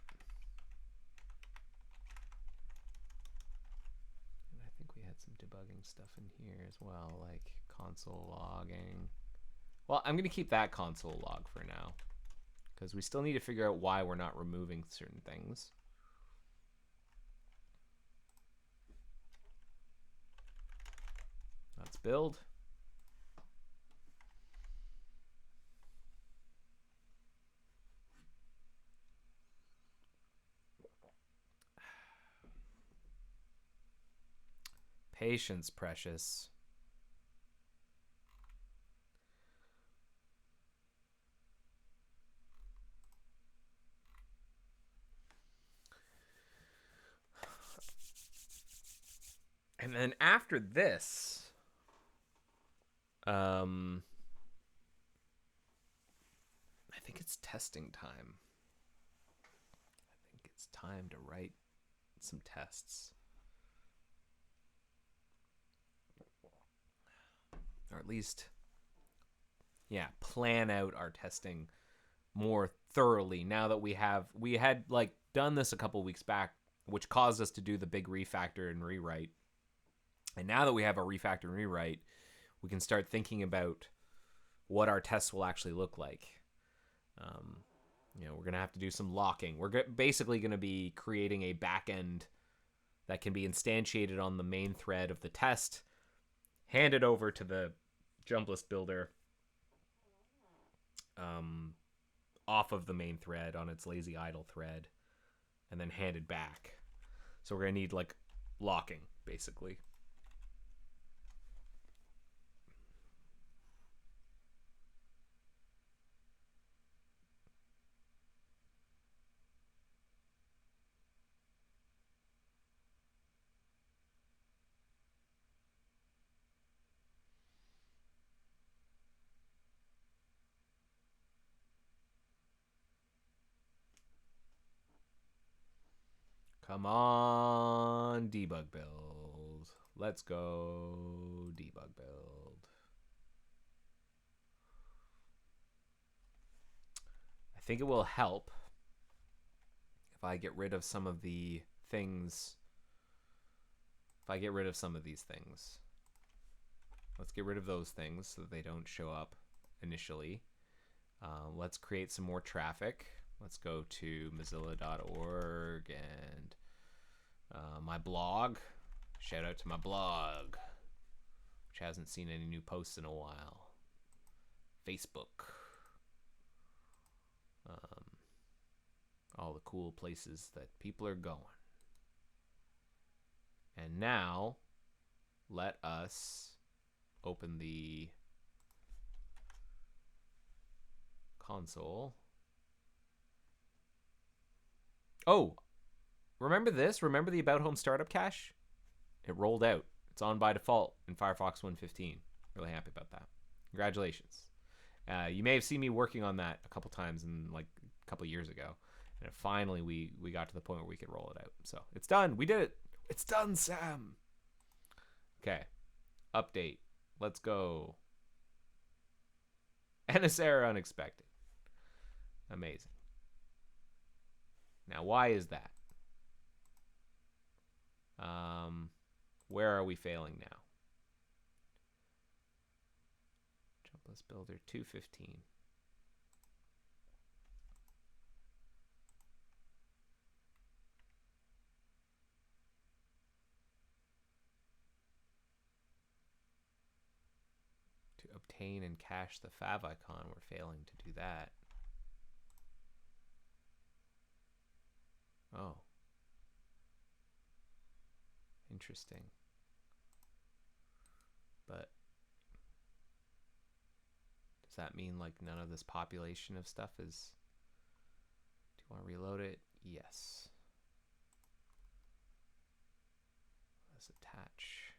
And I think we had some debugging stuff in here as well, like console logging. Well, I'm going to keep that console log for now, because we still need to figure out why we're not removing certain things. Let's build. Patience, precious. And then after this, I think it's testing time. I think it's time to write some tests. Or at least, yeah, plan out our testing more thoroughly now that we had like done this a couple weeks back, which caused us to do the big refactor and rewrite. And now that we have a refactor and rewrite, we can start thinking about what our tests will actually look like. We're going to have to do some locking. We're basically going to be creating a backend that can be instantiated on the main thread of the test, handed over to the jump list builder off of the main thread on its lazy idle thread, and then handed back. So we're going to need like locking, basically. Come on, debug build. Let's go debug build. I think it will help if I get rid of some of the things. If I get rid of some of these things. Let's get rid of those things so that they don't show up initially. Let's create some more traffic. Let's go to mozilla.org and my blog. Shout out to my blog, which hasn't seen any new posts in a while. Facebook. All the cool places that people are going. And now, let us open the console. Oh, remember this? Remember the About Home Startup Cache? It rolled out. It's on by default in Firefox 1.15. Really happy about that. Congratulations. You may have seen me working on that a couple times in like a couple years ago. And finally we got to the point where we could roll it out. So it's done. We did it. It's done, Sam. Okay. Update. Let's go. NS error unexpected. Amazing. Now, why is that? Where are we failing now? Jump list builder 215. To obtain and cache the favicon, we're failing to do that. Oh. Interesting. But does that mean like none of this population of stuff is... Do you want to reload it? Yes. Let's attach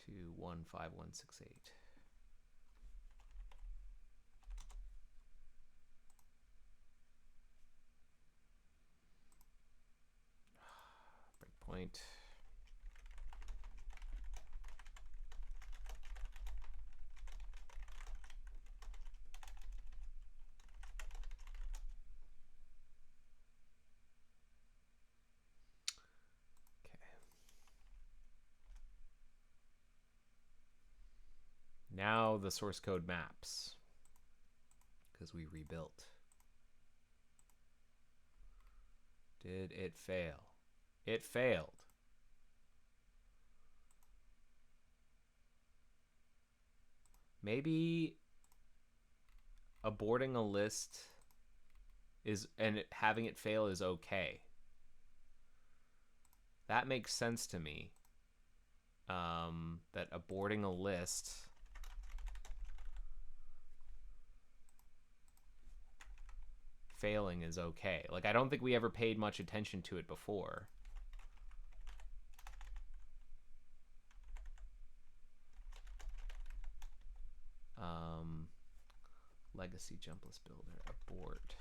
to 15168. Breakpoint. Now the source code maps because we rebuilt. Did it fail? It failed. Maybe aborting a list is and having it fail is okay. That makes sense to me. That aborting a list failing is okay. Like, I don't think we ever paid much attention to it before. Legacy jump list builder abort.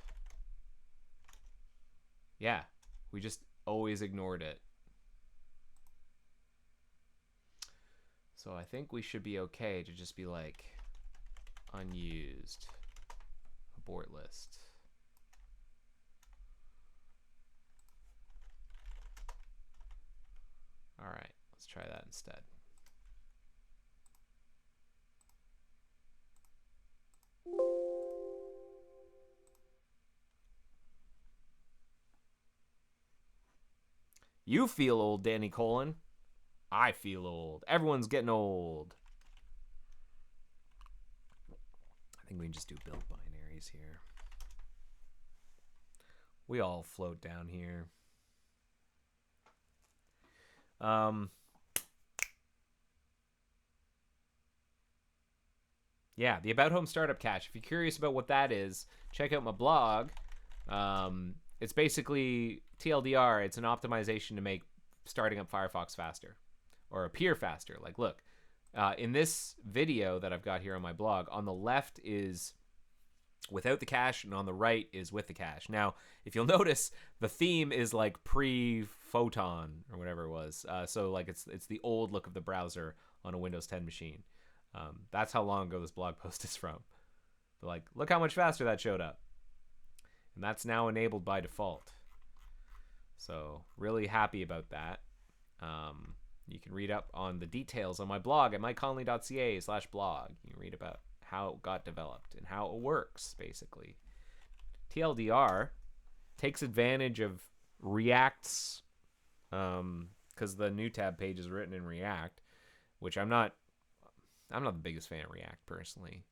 Yeah, we just always ignored it. So I think we should be okay to just be like unused. Abort list. All right, let's try that instead. You feel old, Danny Colon. I feel old. Everyone's getting old. I think we can just do build binaries here. We all float down here. Yeah, the About Home Startup Cache. If you're curious about what that is, check out my blog. It's basically TLDR. It's an optimization to make starting up Firefox faster or appear faster. Like, look, in this video that I've got here on my blog, on the left is without the cache, and on the right is with the cache. Now, if you'll notice, the theme is like pre-Photon or whatever it was. So like it's the old look of the browser on a Windows 10 machine. That's how long ago this blog post is from. But like, look how much faster that showed up. And that's now enabled by default. So really happy about that. You can read up on the details on my blog at mikeconley.ca/blog. You can read about how it got developed and how it works, basically. TLDR takes advantage of React's, because the new tab page is written in React, which I'm not the biggest fan of React personally.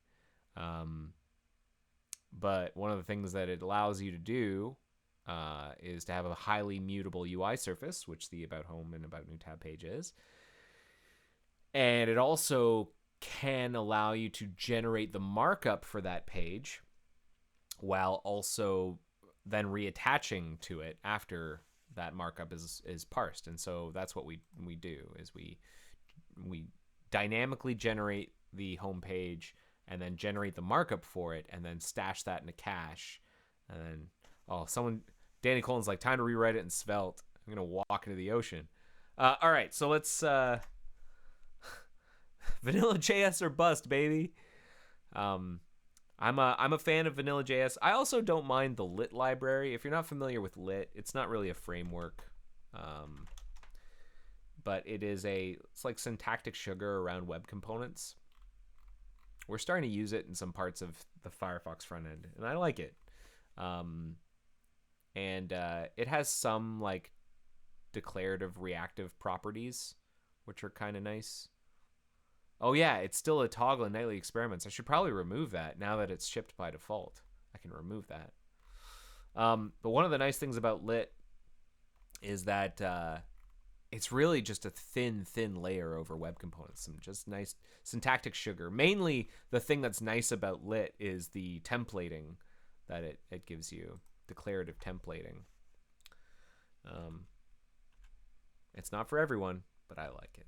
But one of the things that it allows you to do is to have a highly mutable UI surface, which the About Home and About New tab page is. And it also can allow you to generate the markup for that page while also then reattaching to it after that markup is parsed. And so that's what we do, is we dynamically generate the home page and then generate the markup for it and then stash that in a cache. And then, Danny Colon's like, time to rewrite it in Svelte. I'm going to walk into the ocean. All right, so let's... Vanilla.js or bust, baby. I'm a fan of Vanilla.js. I also don't mind the Lit library. If you're not familiar with Lit, it's not really a framework. But it's like syntactic sugar around web components. We're starting to use it in some parts of the Firefox front end, and I like it. And it has some like declarative reactive properties, which are kind of nice. Oh yeah, it's still a toggle in nightly experiments. I should probably remove that now that it's shipped by default. I can remove that. But one of the nice things about Lit is that it's really just a thin layer over web components. Some just nice syntactic sugar. Mainly, the thing that's nice about Lit is the templating that it gives you, declarative templating. It's not for everyone, but I like it.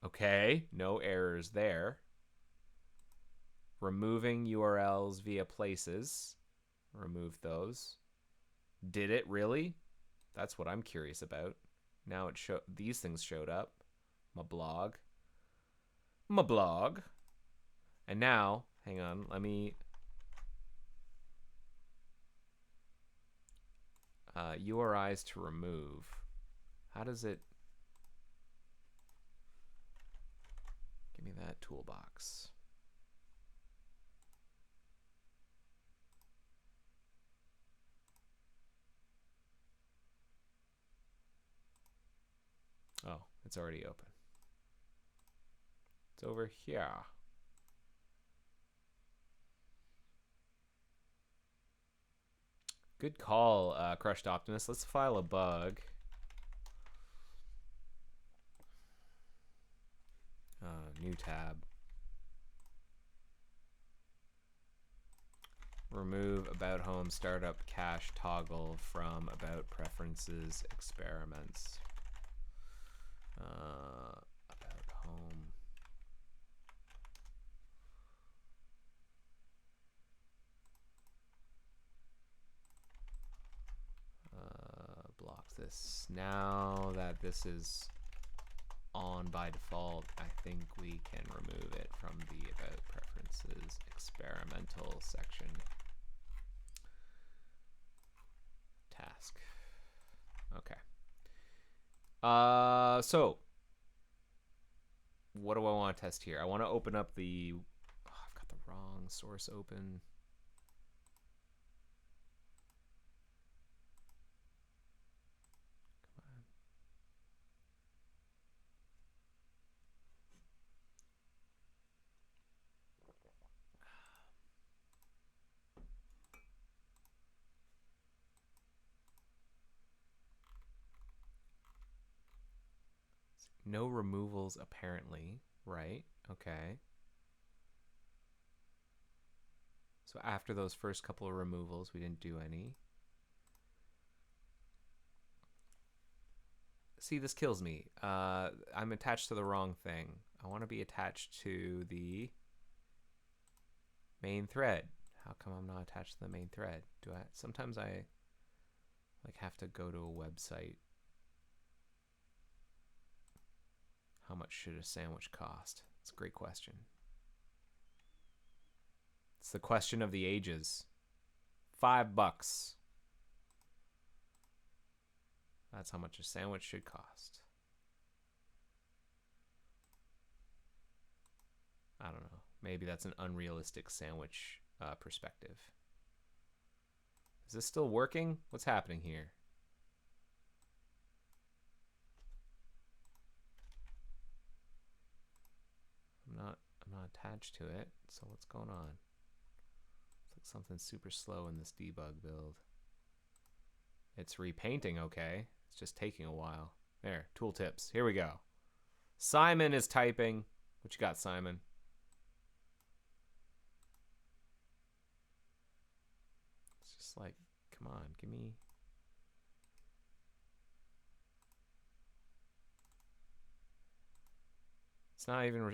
Okay, no errors there. Removing URLs via places. Remove those. Did it really? That's what I'm curious about. Now these things showed up. My blog. And now, hang on, let me... URIs to remove. How does it... Give me that toolbox. Oh, it's already open. It's over here. Good call, Crushed Optimist. Let's file a bug. New tab. Remove About Home Startup Cache toggle from About Preferences Experiments. About Home. Block this. Now that this is on by default. I think we can remove it from the About Preferences experimental section. Task. Okay. So what do I want to test here? I want to open up the... Oh, I've got the wrong source open. No removals apparently, right? Okay. So after those first couple of removals, we didn't do any. See, this kills me. I'm attached to the wrong thing. I want to be attached to the main thread. How come I'm not attached to the main thread? Sometimes I like have to go to a website. How much should a sandwich cost? It's a great question. It's the question of the ages. $5. That's how much a sandwich should cost. I don't know. Maybe that's an unrealistic sandwich perspective. Is this still working? What's happening here? I'm not attached to it. So what's going on? It's like something super slow in this debug build. It's repainting okay. It's just taking a while. There, tooltips. Here we go. Simon is typing. What you got, Simon? It's just like, come on, give me...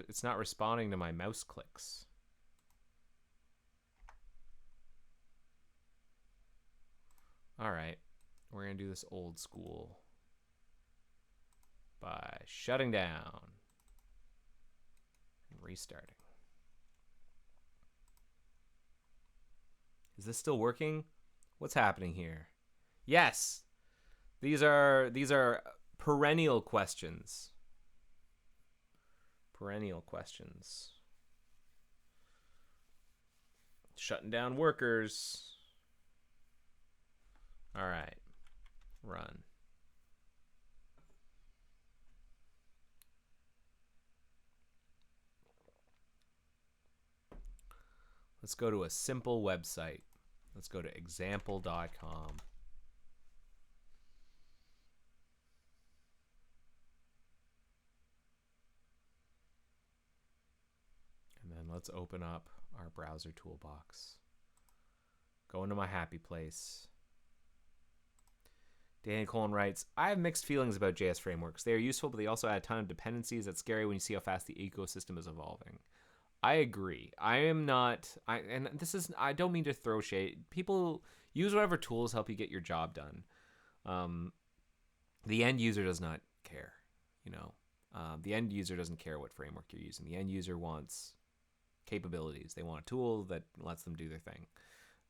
It's not responding to my mouse clicks. All right, we're gonna do this old school by shutting down and restarting. Is this still working? What's happening here? Yes, these are perennial questions. Perennial questions. Shutting down workers. All right, run. Let's go to a simple website. Let's go to example.com. And then let's open up our browser toolbox. Go into my happy place. Danny Colin writes, I have mixed feelings about JS frameworks. They are useful, but they also add a ton of dependencies. That's scary when you see how fast the ecosystem is evolving. I agree. I don't mean to throw shade. People use whatever tools help you get your job done. The end user does not care, the end user doesn't care what framework you're using. The end user wants capabilities. They want a tool that lets them do their thing.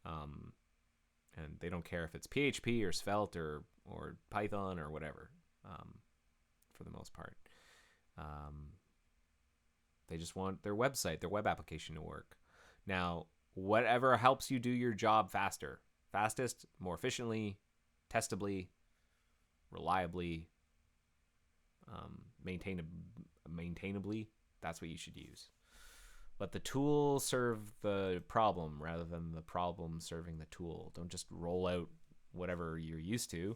And they don't care if it's PHP or Svelte or Python or whatever, for the most part. They just want their website, their web application to work. Now, whatever helps you do your job fastest, more efficiently, testably, reliably, maintainably, that's what you should use. Let the tool serve the problem rather than the problem serving the tool. Don't just roll out whatever you're used to.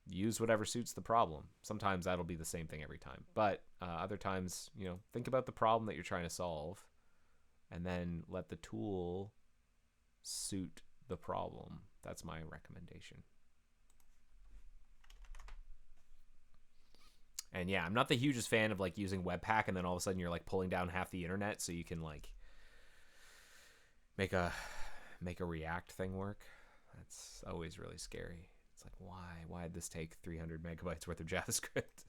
Use whatever suits the problem. Sometimes that'll be the same thing every time. But other times, think about the problem that you're trying to solve and then let the tool suit the problem. That's my recommendation. And yeah, I'm not the hugest fan of using Webpack and then all of a sudden you're pulling down half the internet so you can make a React thing work. That's always really scary. It's why did this take 300 megabytes worth of JavaScript?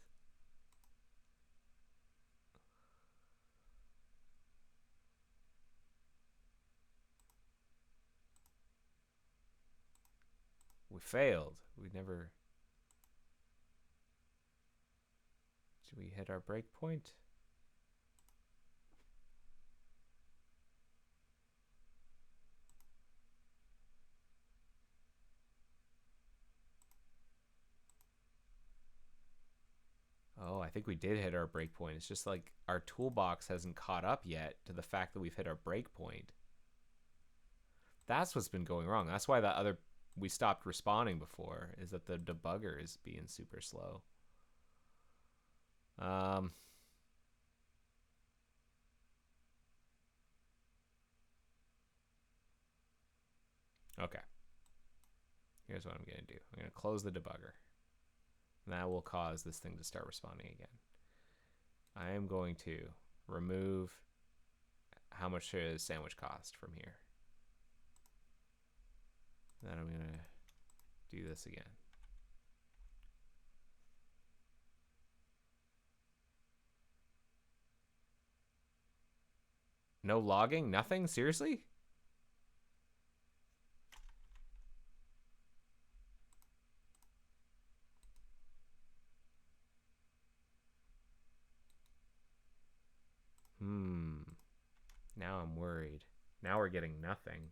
failed. We never... Did we hit our breakpoint? Oh, I think we did hit our breakpoint. It's just like our toolbox hasn't caught up yet to the fact that we've hit our breakpoint. That's what's been going wrong. That's why that other... we stopped responding before, is that the debugger is being super slow. Okay. Here's what I'm going to do. I'm going to close the debugger. And that will cause this thing to start responding again. I am going to remove how much does sandwich cost from here. Then I'm going to do this again. No logging? Nothing? Seriously? Now I'm worried. Now we're getting nothing.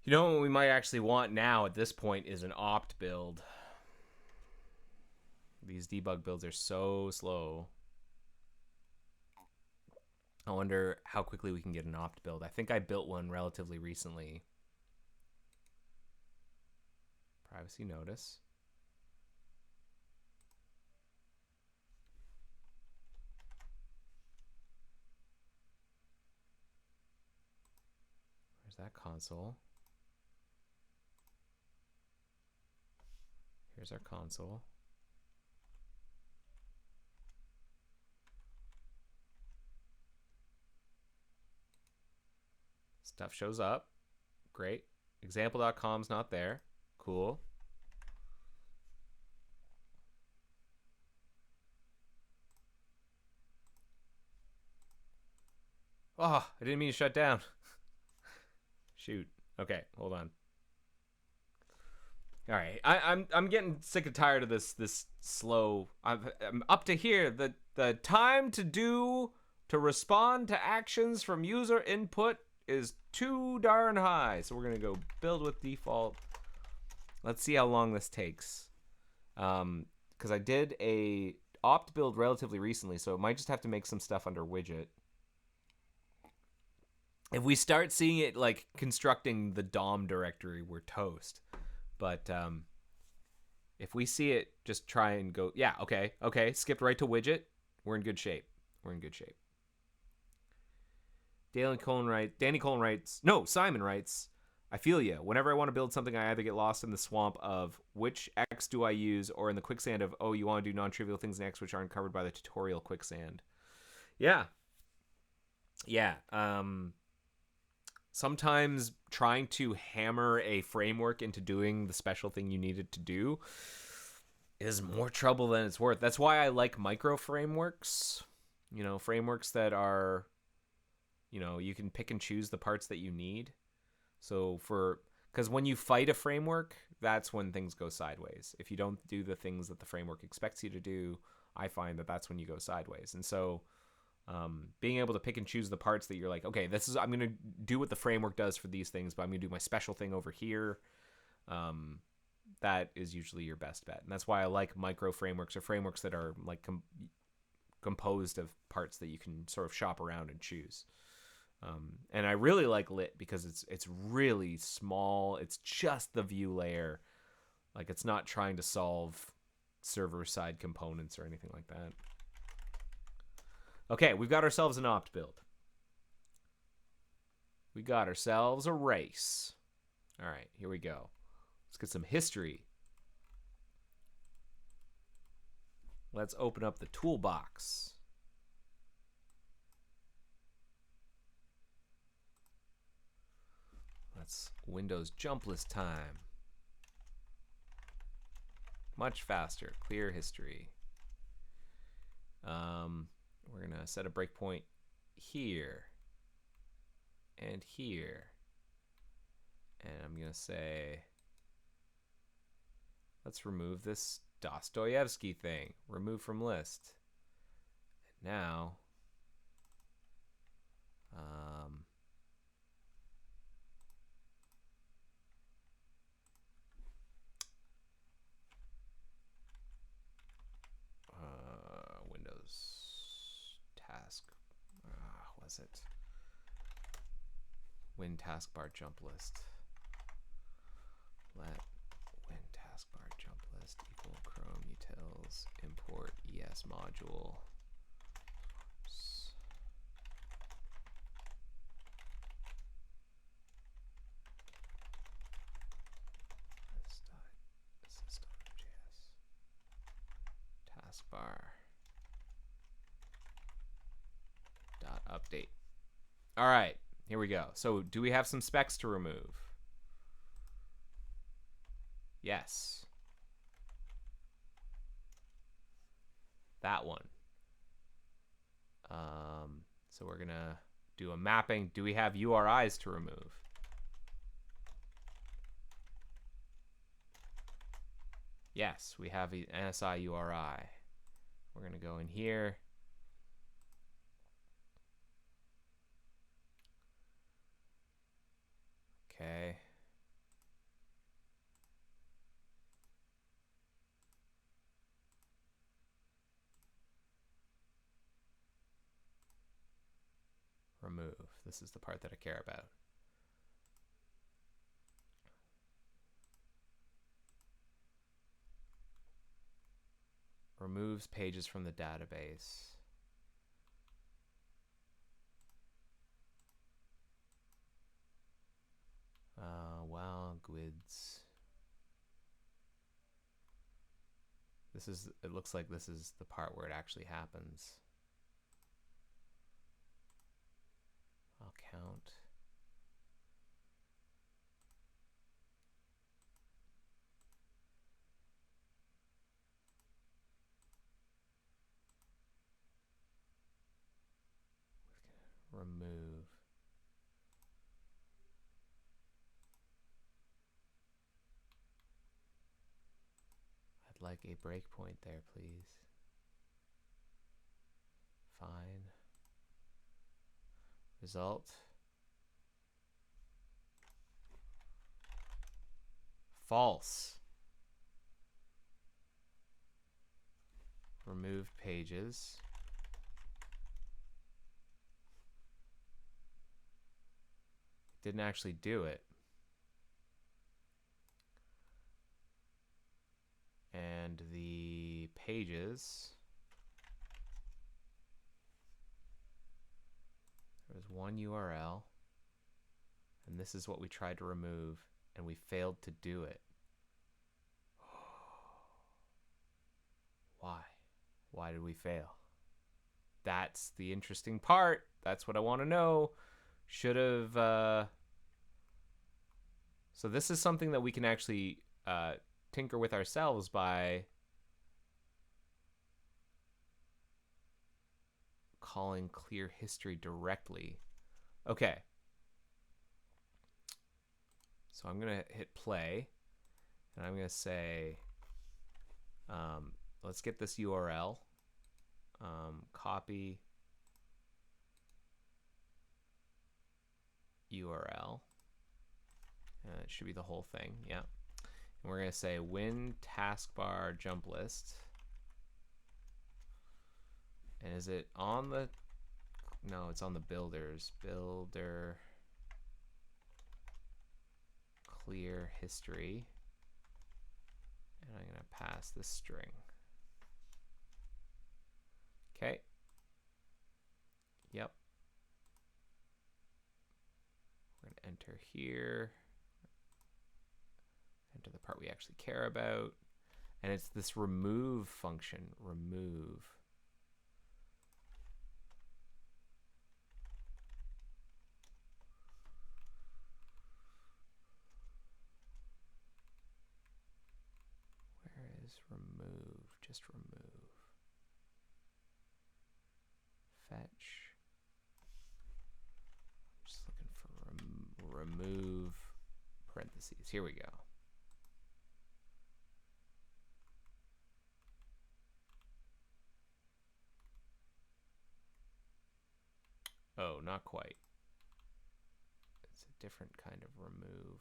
You know what we might actually want now at this point is an opt build. These debug builds are so slow. I wonder how quickly we can get an opt build. I think I built one relatively recently. Privacy notice. Where's that console? Here's our console. Stuff shows up. Great. Example.com's not there. Cool. Oh, I didn't mean to shut down. Shoot. Okay, hold on. All right, I'm getting sick and tired of this slow. I'm up to here. The time to respond to actions from user input is too darn high. So we're gonna go build with default. Let's see how long this takes. Because I did a opt build relatively recently, so it might just have to make some stuff under widget. If we start seeing it like constructing the DOM directory, we're toast. But if we see it, just try and go, yeah, okay, skipped right to widget. We're in good shape. We're in good shape. Danny Colon writes, no, Simon writes, I feel you. Whenever I want to build something, I either get lost in the swamp of which X do I use, or in the quicksand of, oh, you want to do non-trivial things in X which aren't covered by the tutorial quicksand. Yeah. Yeah. Sometimes trying to hammer a framework into doing the special thing you needed to do is more trouble than it's worth. That's why I like micro frameworks. You know, frameworks that are, you know, you can pick and choose the parts that you need. So because when you fight a framework, that's when things go sideways. If you don't do the things that the framework expects you to do, I find that that's when you go sideways. And so being able to pick and choose the parts that you're like, okay, I'm going to do what the framework does for these things, but I'm going to do my special thing over here. That is usually your best bet. And that's why I like micro frameworks, or frameworks that are like composed of parts that you can sort of shop around and choose. And I really like Lit because it's really small. It's just the view layer. Like, it's not trying to solve server-side components or anything like that. Okay, we've got ourselves an opt build. We got ourselves a race. All right, here we go. Let's get some history. Let's open up the toolbox. It's Windows jump list time. Much faster. Clear history. We're gonna set a breakpoint here and here, and I'm gonna say, let's remove this Dostoevsky thing. Remove from list. And now, Windows task, was it? Win taskbar jump list. Let win taskbar jump list equal Chrome utils import ES module. Taskbar dot update. All right, here we go. So do we have some specs to remove? Yes. That one. So we're gonna do a mapping. Do we have URIs to remove? Yes, we have an NSI URI. We're gonna go in here. Okay. Remove. This is the part that I care about. Removes pages from the database. Wow, GUIDs. This is, it looks like this is the part where it actually happens. I'll count. Remove. I'd like a breakpoint there, please. Fine. Result. False. Removed pages. Didn't actually do it. And the pages, there was one URL, and this is what we tried to remove, and we failed to do it. Why? Why did we fail? That's the interesting part. That's what I want to know. Should have... So this is something that we can actually tinker with ourselves by calling clear history directly. Okay. So I'm going to hit play, and I'm going to say, let's get this URL, copy URL, and it should be the whole thing, yeah. And we're going to say win taskbar jump list. And is it on the, no, it's on the builders. Builder clear history. And I'm going to pass this string. Okay. Yep. We're going to enter here. Enter the part we actually care about. And it's this remove function. Remove. Use, remove, just remove. Fetch. I'm just looking for remove parentheses. Here we go. Oh, not quite. It's a different kind of remove.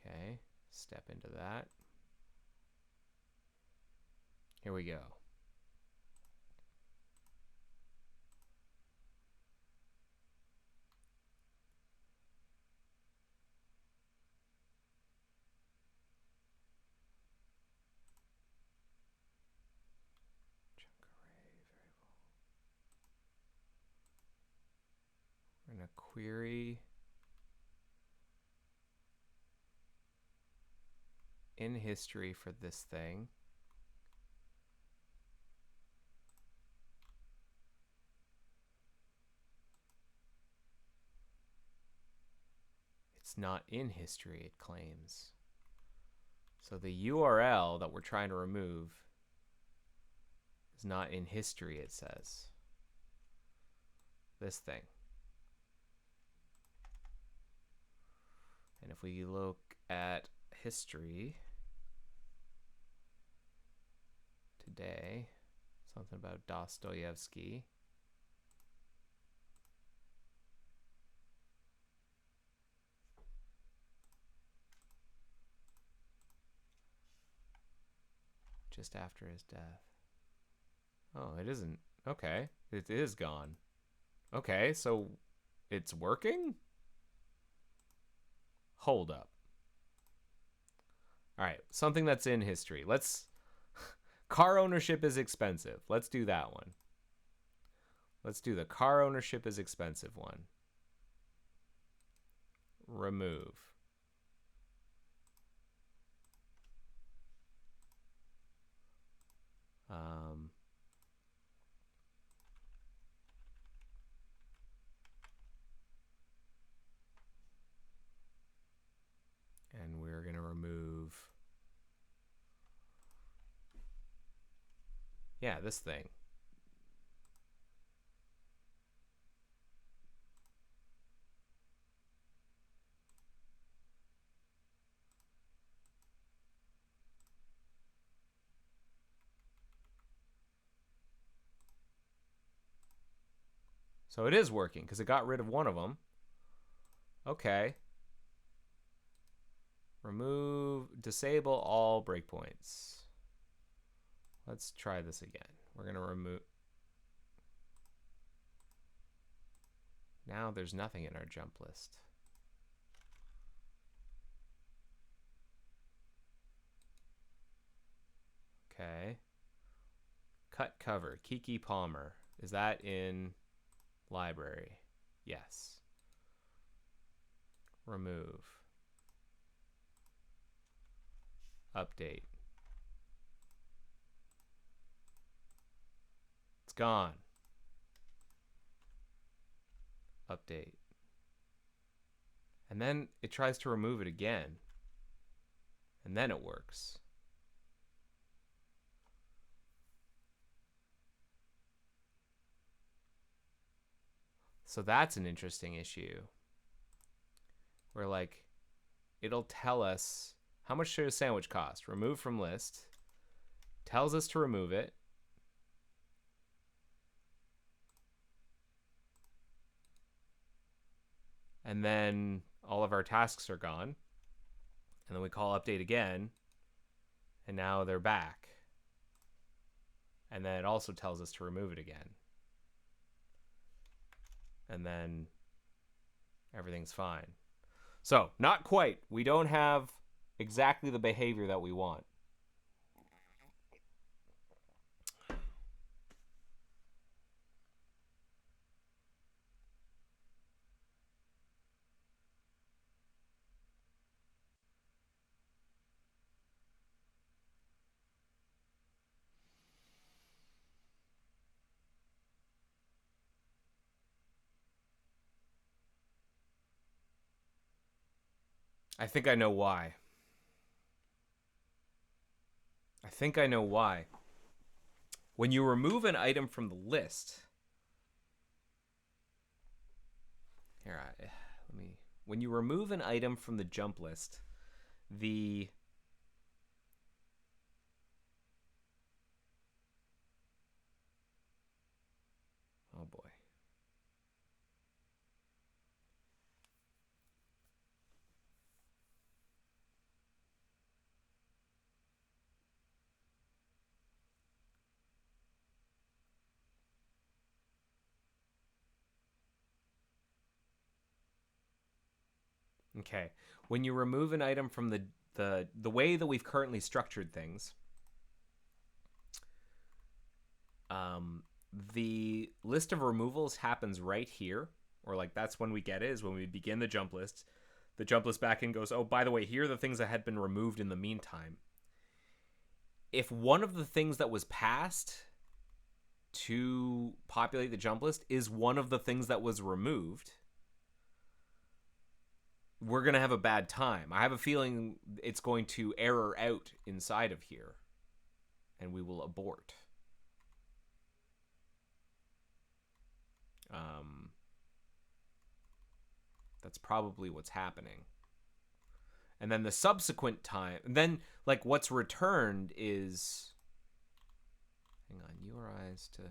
Okay, step into that. Here we go. Chunk array variable. We're going to query in history for this thing. It's not in history, it claims. So the URL that we're trying to remove is not in history, it says. This thing. And if we look at history today, something about Dostoevsky. Just after his death. Oh, it isn't. Okay, it is gone. Okay, so it's working? Hold up. All right, something that's in history. Let's... Car ownership is expensive. Let's do that one. Let's do the car ownership is expensive one. Remove. And we're going to remove, yeah, this thing. So it is working because it got rid of one of them. Okay. Remove, disable all breakpoints. Let's try this again. We're going to remove. Now there's nothing in our jump list. Okay. Cut cover, Kiki Palmer. Is that in library? Yes. Remove. Update. It's gone. Update. And then it tries to remove it again. And then it works. So that's an interesting issue. Where like, it'll tell us how much should a sandwich cost? Remove from list. Tells us to remove it. And then all of our tasks are gone. And then we call update again. And now they're back. And then it also tells us to remove it again. And then everything's fine. So, not quite. We don't have exactly the behavior that we want. I think I know why. I think I know why. When you remove an item from the list, when you remove an item from the jump list, oh boy. Okay. When you remove an item from the way that we've currently structured things, the list of removals happens right here, or like that's when we get it, is when we begin the jump list. The jump list backend goes, oh, by the way, here are the things that had been removed in the meantime. If one of the things that was passed to populate the jump list is one of the things that was removed, we're going to have a bad time. I have a feeling it's going to error out inside of here, and we will abort. That's probably what's happening. And then the subsequent time, and then like what's returned is, hang on, URIs to,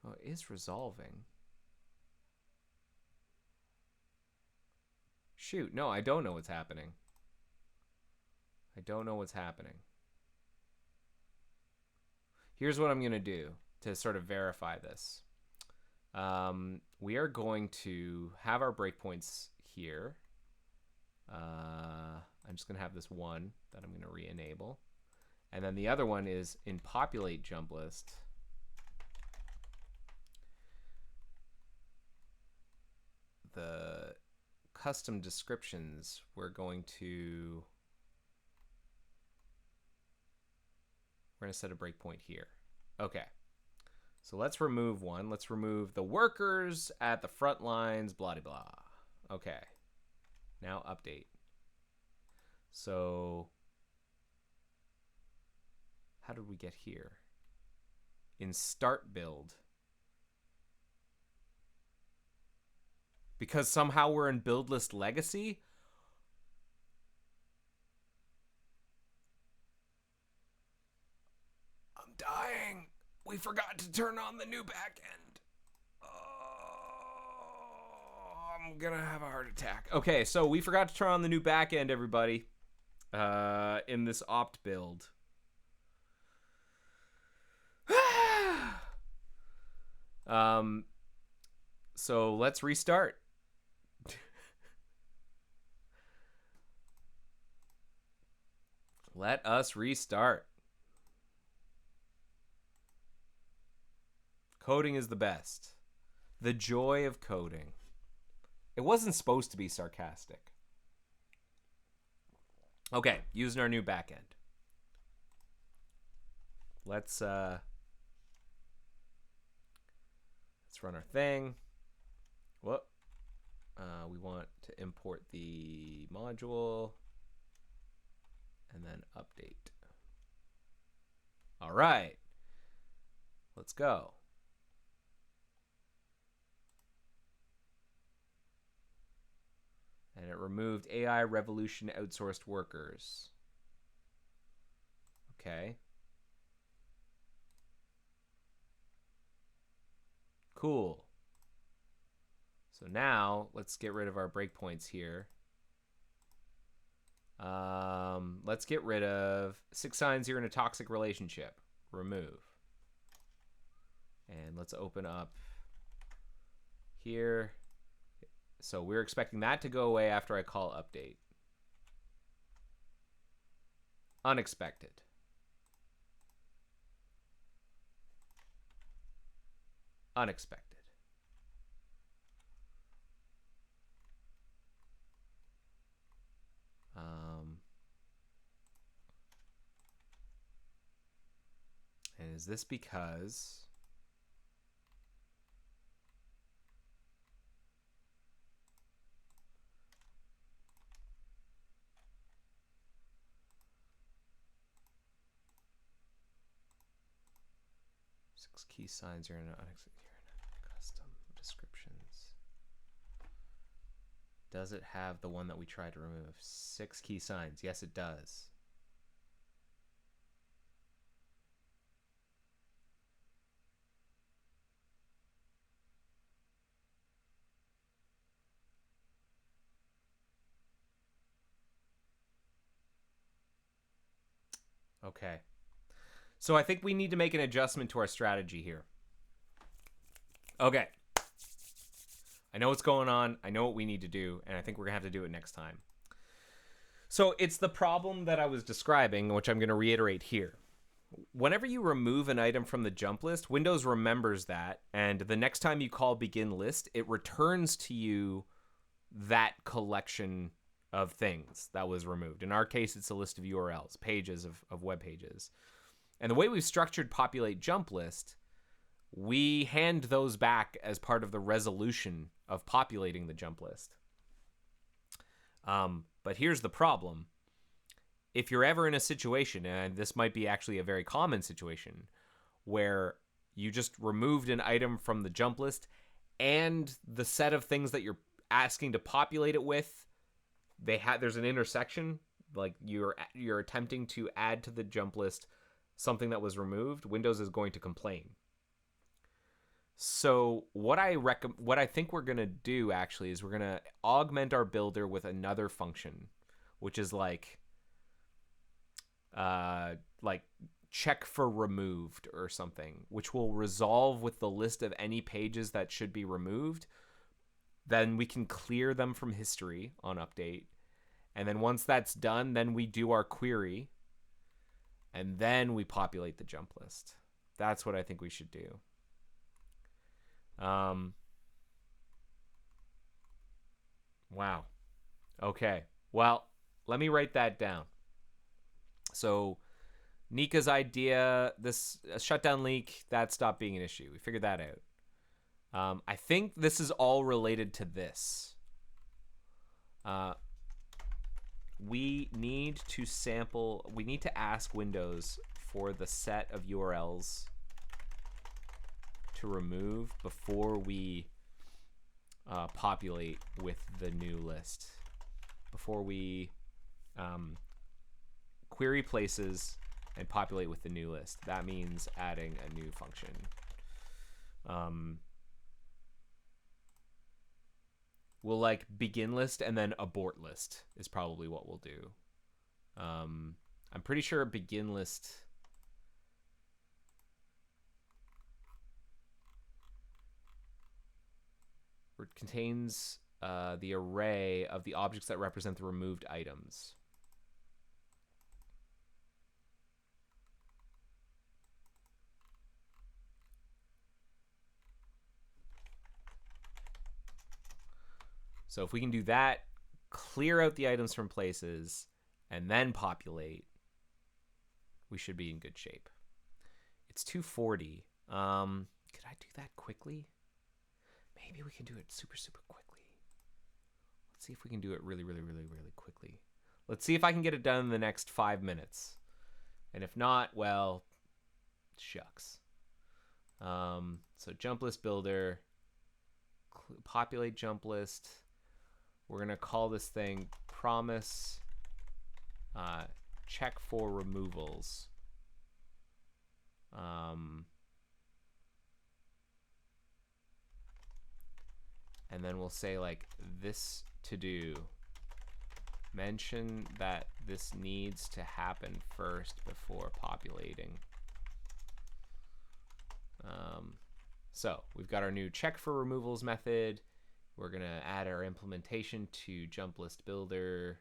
oh, it is resolving. Shoot, no, I don't know what's happening. I don't know what's happening. Here's what I'm going to do to sort of verify this. We are going to have our breakpoints here. I'm just going to have this one that I'm going to re-enable. And then the other one is in populate jump list. The custom descriptions, we're going to set a breakpoint here. Okay. So let's remove one. Let's remove the workers at the front lines, blah, blah, blah. Okay. Now update. So how did we get here? In start build. Because somehow we're in build list legacy? I'm dying. We forgot to turn on the new backend. Oh, I'm gonna have a heart attack. Okay, so we forgot to turn on the new backend, everybody. In this opt build. So let's restart. Let us restart. Coding is the best. The joy of coding. It wasn't supposed to be sarcastic. Okay, using our new backend. Let's run our thing. Whoop. We want to import the module and then update. All right. Let's go. And it removed AI Revolution outsourced workers. Okay. Cool. So now let's get rid of our breakpoints here. Let's get rid of 6 signs you're in a toxic relationship. Remove. And let's open up here. So we're expecting that to go away after I call update. Unexpected. Unexpected. And is this because 6 key signs are in custom descriptions. Does it have the one that we tried to remove? 6 key signs. Yes, it does. Okay. So I think we need to make an adjustment to our strategy here. Okay. I know what's going on. I know what we need to do, and I think we're going to have to do it next time. So it's the problem that I was describing, which I'm going to reiterate here. Whenever you remove an item from the jump list, Windows remembers that, and the next time you call begin list, it returns to you that collection of things that was removed. In our case, it's a list of URLs, pages of web pages. And the way we've structured populate jump list, we hand those back as part of the resolution of populating the jump list. But here's the problem. If you're ever in a situation, and this might be actually a very common situation, where you just removed an item from the jump list and the set of things that you're asking to populate it with, there's an intersection, like you're attempting to add to the jump list something that was removed, Windows is going to complain. So what I think we're going to do actually is we're going to augment our builder with another function, which is like check for removed or something, which will resolve with the list of any pages that should be removed. Then we can clear them from history on update. And then once that's done, then we do our query. And then we populate the jump list. That's what I think we should do. Wow. Okay. Well, let me write that down. So Nika's idea, this shutdown leak, that stopped being an issue. We figured that out. I think this is all related to this. We need to ask Windows for the set of URLs to remove before we populate with the new list. Before we query places and populate with the new list. That means adding a new function. We'll like begin list and then abort list is probably what we'll do. I'm pretty sure begin list contains the array of the objects that represent the removed items. So if we can do that, clear out the items from places, and then populate, we should be in good shape. It's 2:40. Could I do that quickly? Maybe we can do it super quickly. Let's see if we can do it really quickly. Let's see if I can get it done in the next 5 minutes. And if not, well, shucks. So jump list builder, populate jump list. We're going to call this thing promise check for removals. And then we'll say like this to do. Mention that this needs to happen first before populating. So we've got our new check for removals method. We're going to add our implementation to jump list builder.cpp.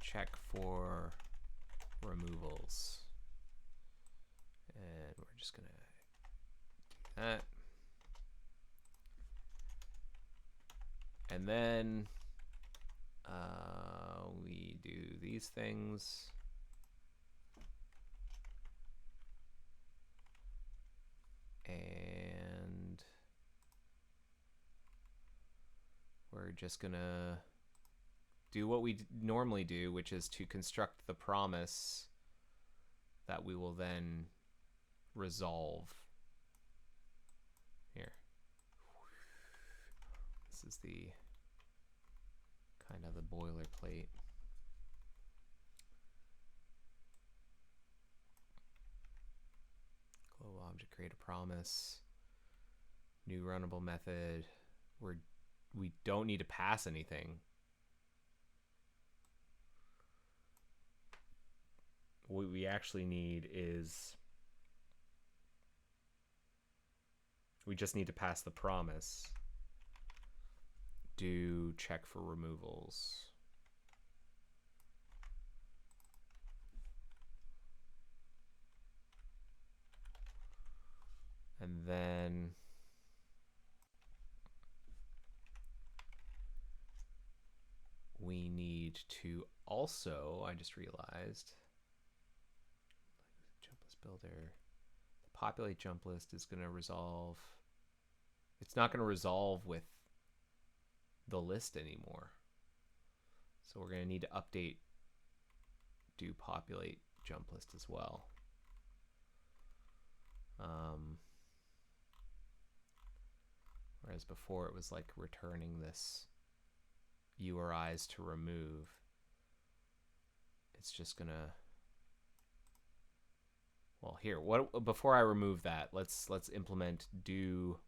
Check for removals. And we're just going to do that. And then we do these things. And just gonna do what we normally do, which is to construct the promise that we will then resolve. Here. This is the kind of the boilerplate. Global object, create a promise. New runnable method. We don't need to pass anything. What we actually need is we just need to pass the promise. Do check for removals. And then we need to also, I just realized, jump list builder, the populate jump list is going to resolve. It's not going to resolve with the list anymore. So we're going to need to update do populate jump list as well. Whereas before it was like returning this URIs to remove. It's just gonna, well, here, what before I remove that, let's implement do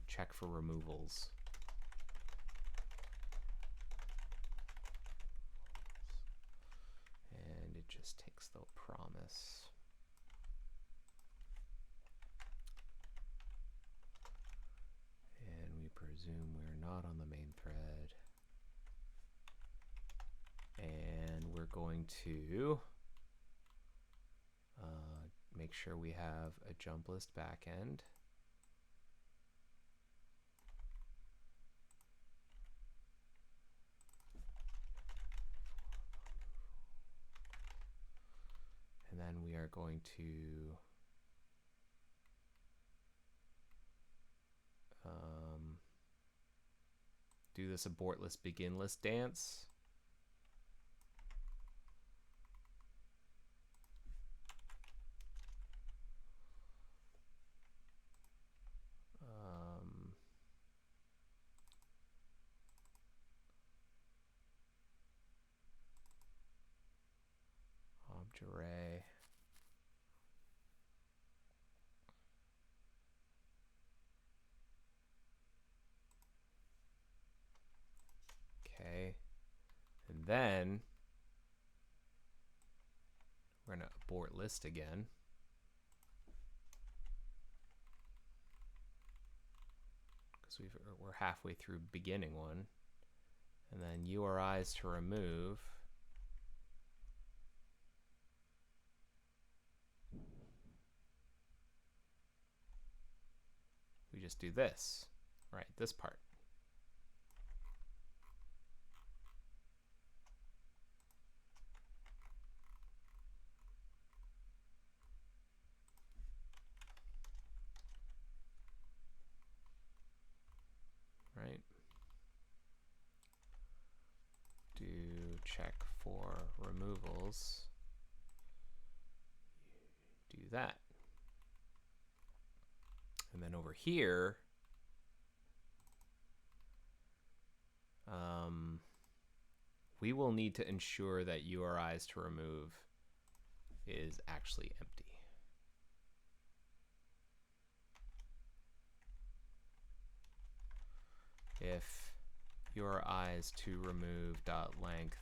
check for removals. And it just takes the promise. And we presume we're not on the main thread. And we're going to make sure we have a jump list backend. And then we are going to do this abort list begin list dance. Object array. Okay, and then we're going to abort list again. Because we're halfway through beginning one. And then URIs to remove. We just do this, right? This part. Right? Do check for removals. Do that. And then over here, we will need to ensure that URIs to remove is actually empty. If URIs to remove dot length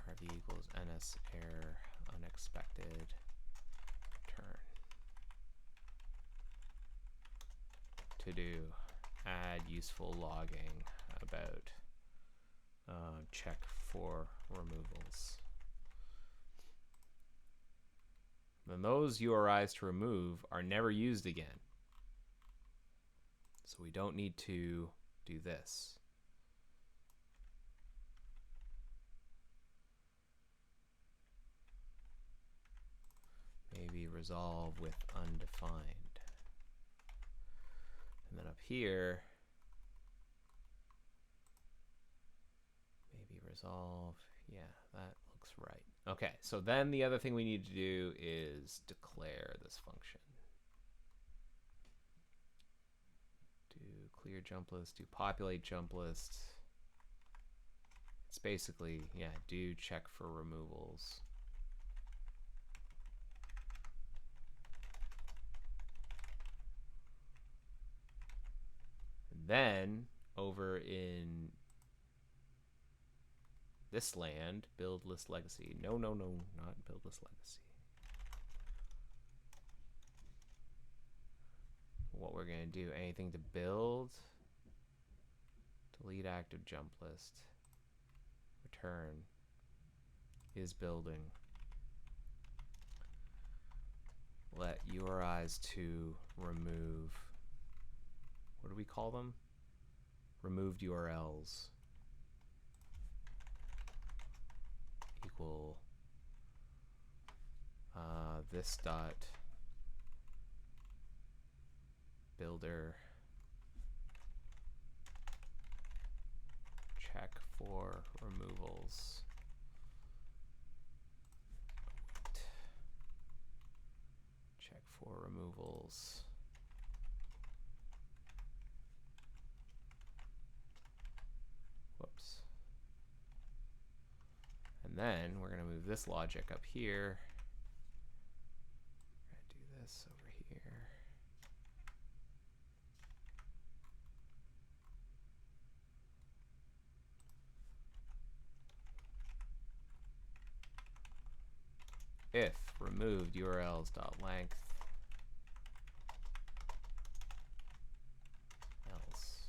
rv equals ns error unexpected return. To do add useful logging about check for removals. Then those URIs to remove are never used again. So we don't need to do this. Maybe resolve with undefined. And then up here, resolve. Yeah, that looks right. Okay, so then the other thing we need to do is declare this function. Do clear jump list, do populate jump list. It's basically, yeah, do check for removals. And then over in this land, build list legacy. No, not build list legacy. What we're gonna do, anything to build, delete active jump list, return is building. Let URIs to remove, what do we call them? Removed URLs equal this dot builder check for removals. Check for removals. Whoops. And then we're going to move this logic up here. We're going to do this over here. If removed URLs dot length else.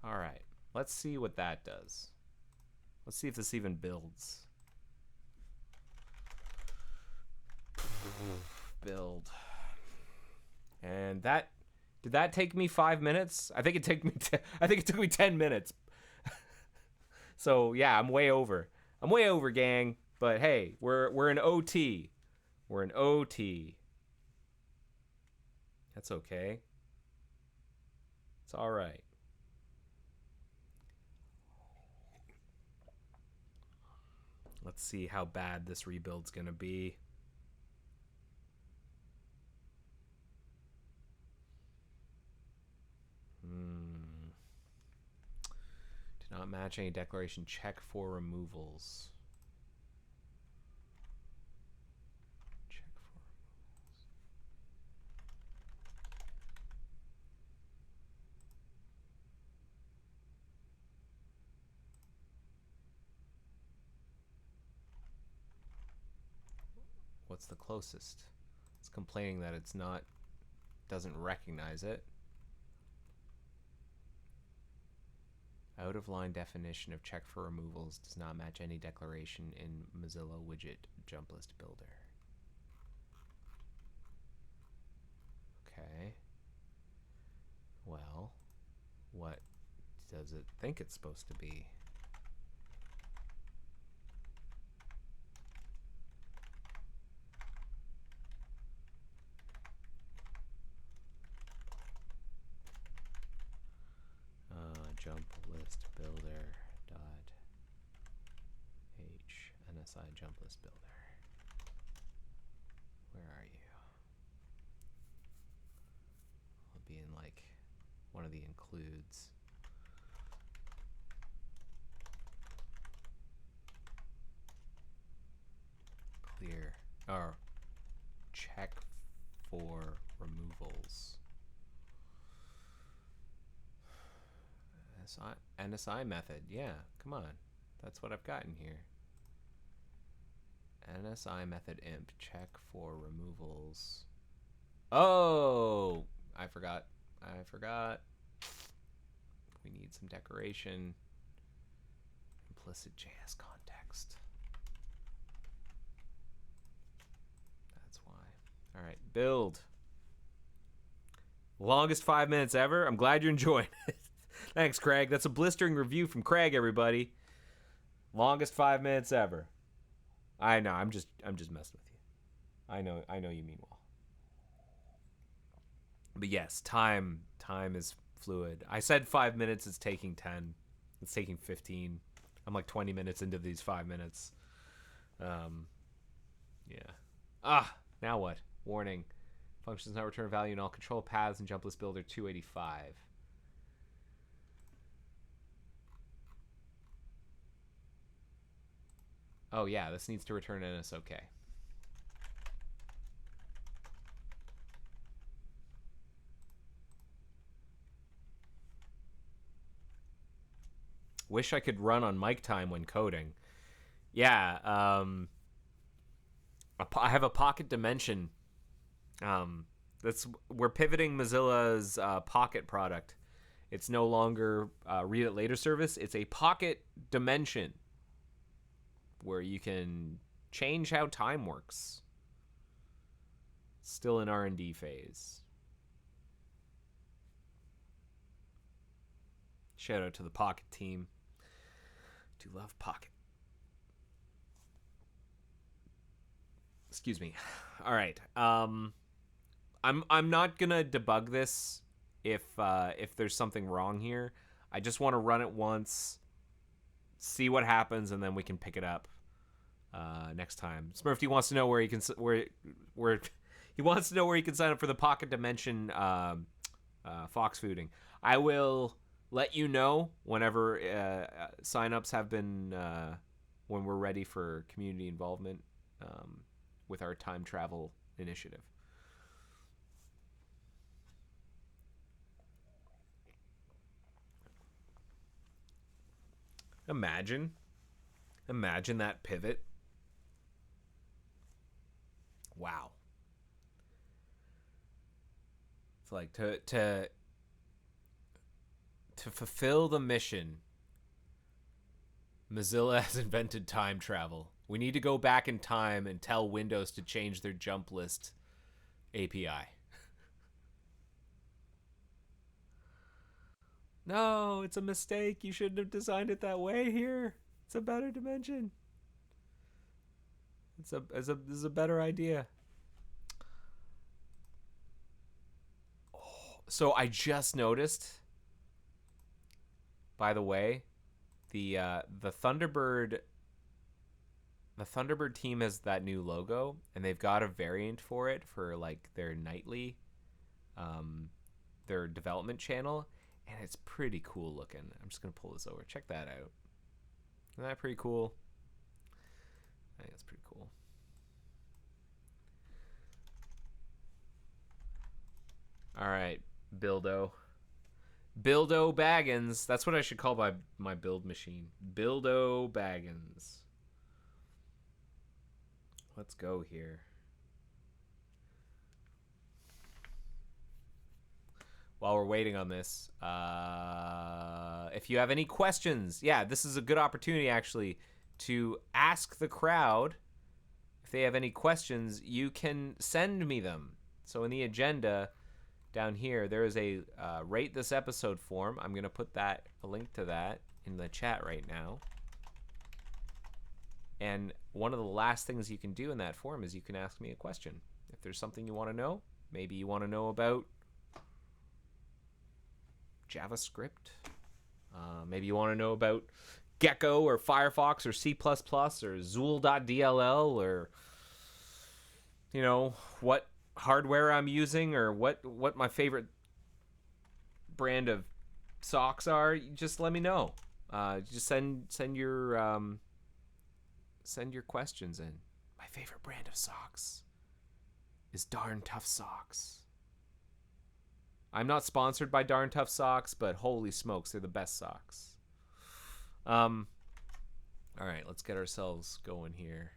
All right, let's see what that does. Let's see if this even builds. Build. And that, did that take me 5 minutes? I think it took me I think it took me 10 minutes. So yeah, I'm way over. I'm way over, gang. But hey, we're an OT. We're an OT. That's okay. It's all right. Let's see how bad this rebuild's gonna be. Did not match any declaration. Check for removals. Check for removals. What's the closest? It's complaining that it's not, doesn't recognize it. Out of line definition of check for removals does not match any declaration in Mozilla Widget Jump List Builder. Okay. Well, what does it think it's supposed to be? Jump list builder dot h NSI jump list builder. Where are you? I'll be in like one of the includes. Clear or check for removals. NSI method, yeah, come on. That's what I've gotten here. NSI method imp, check for removals. Oh, I forgot. We need some decoration. Implicit JS context. That's why. All right, build. Longest 5 minutes ever. I'm glad you're enjoying it. Thanks, Craig. That's a blistering review from Craig, everybody. Longest 5 minutes ever. I know. I'm just messing with you. I know you mean well. But yes, time is fluid. I said 5 minutes. It's taking 10. It's taking 15. I'm like 20 minutes into these 5 minutes. Yeah. Now what? Warning. Functions not return value in all control paths and jump list builder 285. Oh yeah, this needs to return NSOK. Wish I could run on mic time when coding. Yeah, I have a Pocket Dimension. We're pivoting Mozilla's Pocket product. It's no longer read it later service. It's a Pocket Dimension where you can change how time works. Still in R&D phase. Shout out to the Pocket team. Do love Pocket. Excuse me. All right. I'm not gonna debug this if there's something wrong here. I just want to run it once, see what happens, and then we can pick it up next time. Smurfy wants to know where he can he wants to know where he can sign up for the Pocket Dimension fox fooding. I will let you know whenever signups have been when we're ready for community involvement with our time travel initiative. Imagine that pivot. Wow. It's like to fulfill the mission, Mozilla has invented time travel. We need to go back in time and tell Windows to change their jump list API. No, it's a mistake. You shouldn't have designed it that way here. It's a better dimension. This is a better idea. Oh, so I just noticed, by the way, the Thunderbird team has that new logo, and they've got a variant for it for like their nightly their development channel, and it's pretty cool looking. I'm just gonna pull this over. Check that out. Isn't that pretty cool? I think it's pretty cool. All right, Bildo Baggins. That's what I should call my build machine. Bildo Baggins. Let's go here. While we're waiting on this, if you have any questions, yeah, this is a good opportunity actually to ask the crowd. If they have any questions, you can send me them. So in the agenda down here, there is a rate this episode form. I'm going to put a link to that in the chat right now. And one of the last things you can do in that form is you can ask me a question. If there's something you want to know, maybe you want to know about JavaScript. Maybe you want to know about Gecko or Firefox or C++ or Zool.dll, or you know what hardware I'm using, or what my favorite brand of socks are. Just let me know. Just send your questions in. My favorite brand of socks is Darn Tough Socks. I'm not sponsored by Darn Tough Socks, but holy smokes, they're the best socks. All right, let's get ourselves going here.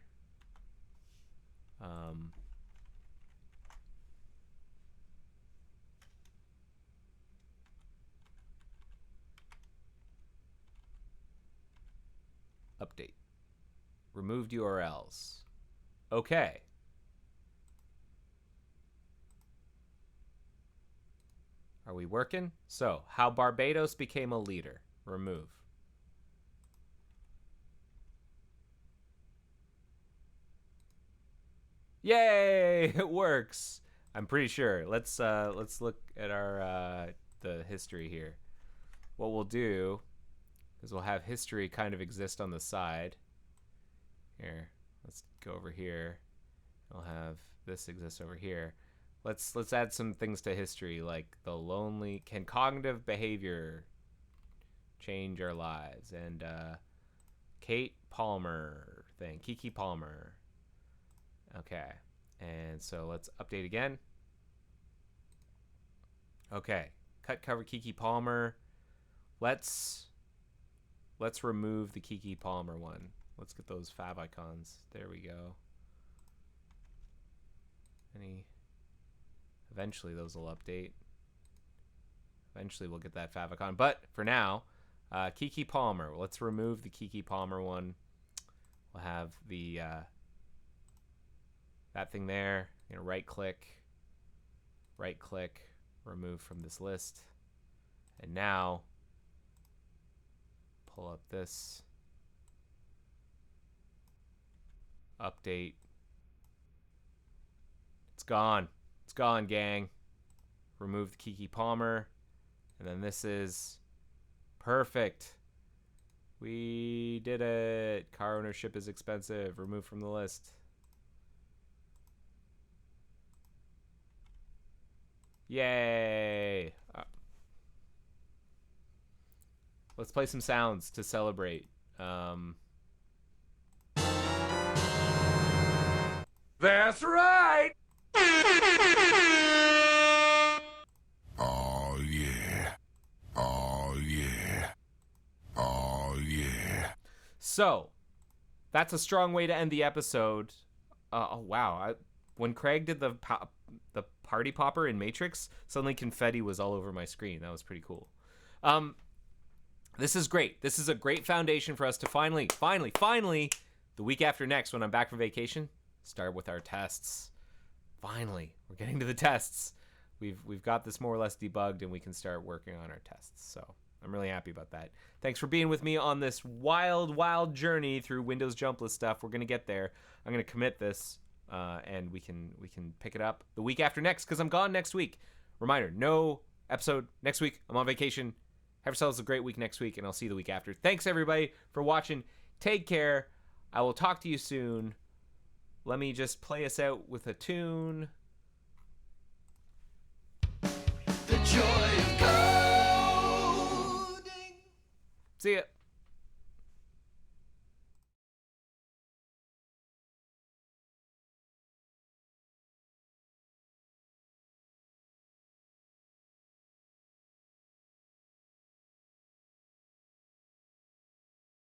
Update. Removed URLs. Okay. Are we working? So, how Barbados became a leader. Remove. Yay! It works. I'm pretty sure. Let's look at our the history here. What we'll do is we'll have history kind of exist on the side. Here, let's go over here. We'll have this exist over here. Let's add some things to history, like can cognitive behavior change our lives? And Kate Palmer thing, Kiki Palmer. Okay, and so let's update again. Okay, cut cover Kiki Palmer. Let's remove the Kiki Palmer one. Let's get those favicons. There we go. Eventually those will update. Eventually we'll get that favicon. But for now, Kiki Palmer. Let's remove the Kiki Palmer one. We'll have the that thing there. I'm gonna right click, remove from this list. And now pull up this. Update. It's gone. It's gone, gang. Remove the Kiki Palmer. And then this is perfect. We did it. Car ownership is expensive. Remove from the list. Yay. Let's play some sounds to celebrate. That's right. Oh yeah. Oh yeah. Oh yeah. So, that's a strong way to end the episode. Oh wow! When Craig did the party popper in Matrix, suddenly confetti was all over my screen. That was pretty cool. This is great. This is a great foundation for us to finally, the week after next, when I'm back from vacation, start with our tests. Finally, we're getting to the tests. We've got this more or less debugged, and we can start working on our tests. So I'm really happy about that. Thanks for being with me on this wild journey through Windows jump list stuff. We're gonna get there. I'm gonna commit this, and we can pick it up the week after next, because I'm gone next week. Reminder: no episode next week. I'm on vacation. Have yourselves a great week next week, and I'll see you the week after. Thanks everybody for watching. Take care. I will talk to you soon. Let me just play us out with a tune. The joy of coding. See ya.